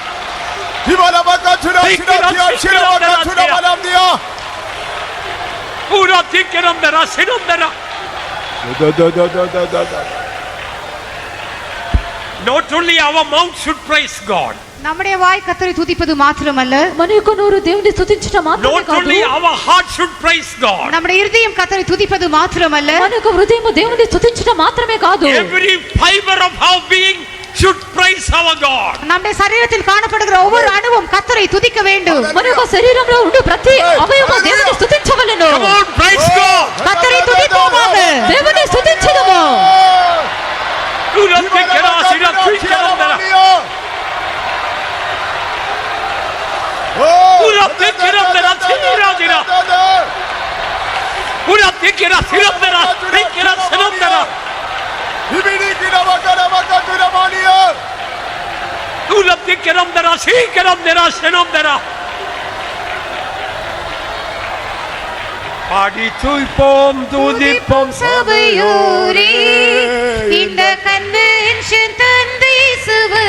[SPEAKER 1] Uratekeramdara senamdara. Not only our mouth should praise God.
[SPEAKER 2] நம்முடைய வாய் கர்த்தரை துதிப்பது மாத்திரமல்ல,
[SPEAKER 3] మన యొక్క నోరు దేవుని స్తుతించడం మాత్రమే
[SPEAKER 1] Not
[SPEAKER 3] కాదు,
[SPEAKER 1] only our heart should praise God.
[SPEAKER 2] நம்முடைய இருதயம் கர்த்தரை துதிப்பது மாத்திரமல்ல,
[SPEAKER 3] మన యొక్క హృదయం దేవుని స్తుతించడం మాత్రమే కాదు,
[SPEAKER 1] Every fiber of our being should praise our God.
[SPEAKER 2] நம்முடைய சரீரத்தில் காணப்படுகிற ஒவ்வொரு அணுவும் கர்த்தரை துதிக்க வேண்டும்.
[SPEAKER 3] మన యొక్క శరీరంలో ఉండే ప్రతి అవయవము దేవుని స్తుతించవలెను.
[SPEAKER 1] Come on, praise God.
[SPEAKER 2] கர்த்தரை துதிப்போமாக.
[SPEAKER 3] దేవుని స్తుతించుదాము.
[SPEAKER 1] Uratekera zira zikeramdara. Uratekeramdara zira zira. Uratekera ziramdara zikera senamdara. Uratekeramdara zikeramdara senamdara. பாடி துதிப்போம் துதிப்போம்
[SPEAKER 2] சபையோரே, இந்த கன்வென்ஷன் தந்தை சுவை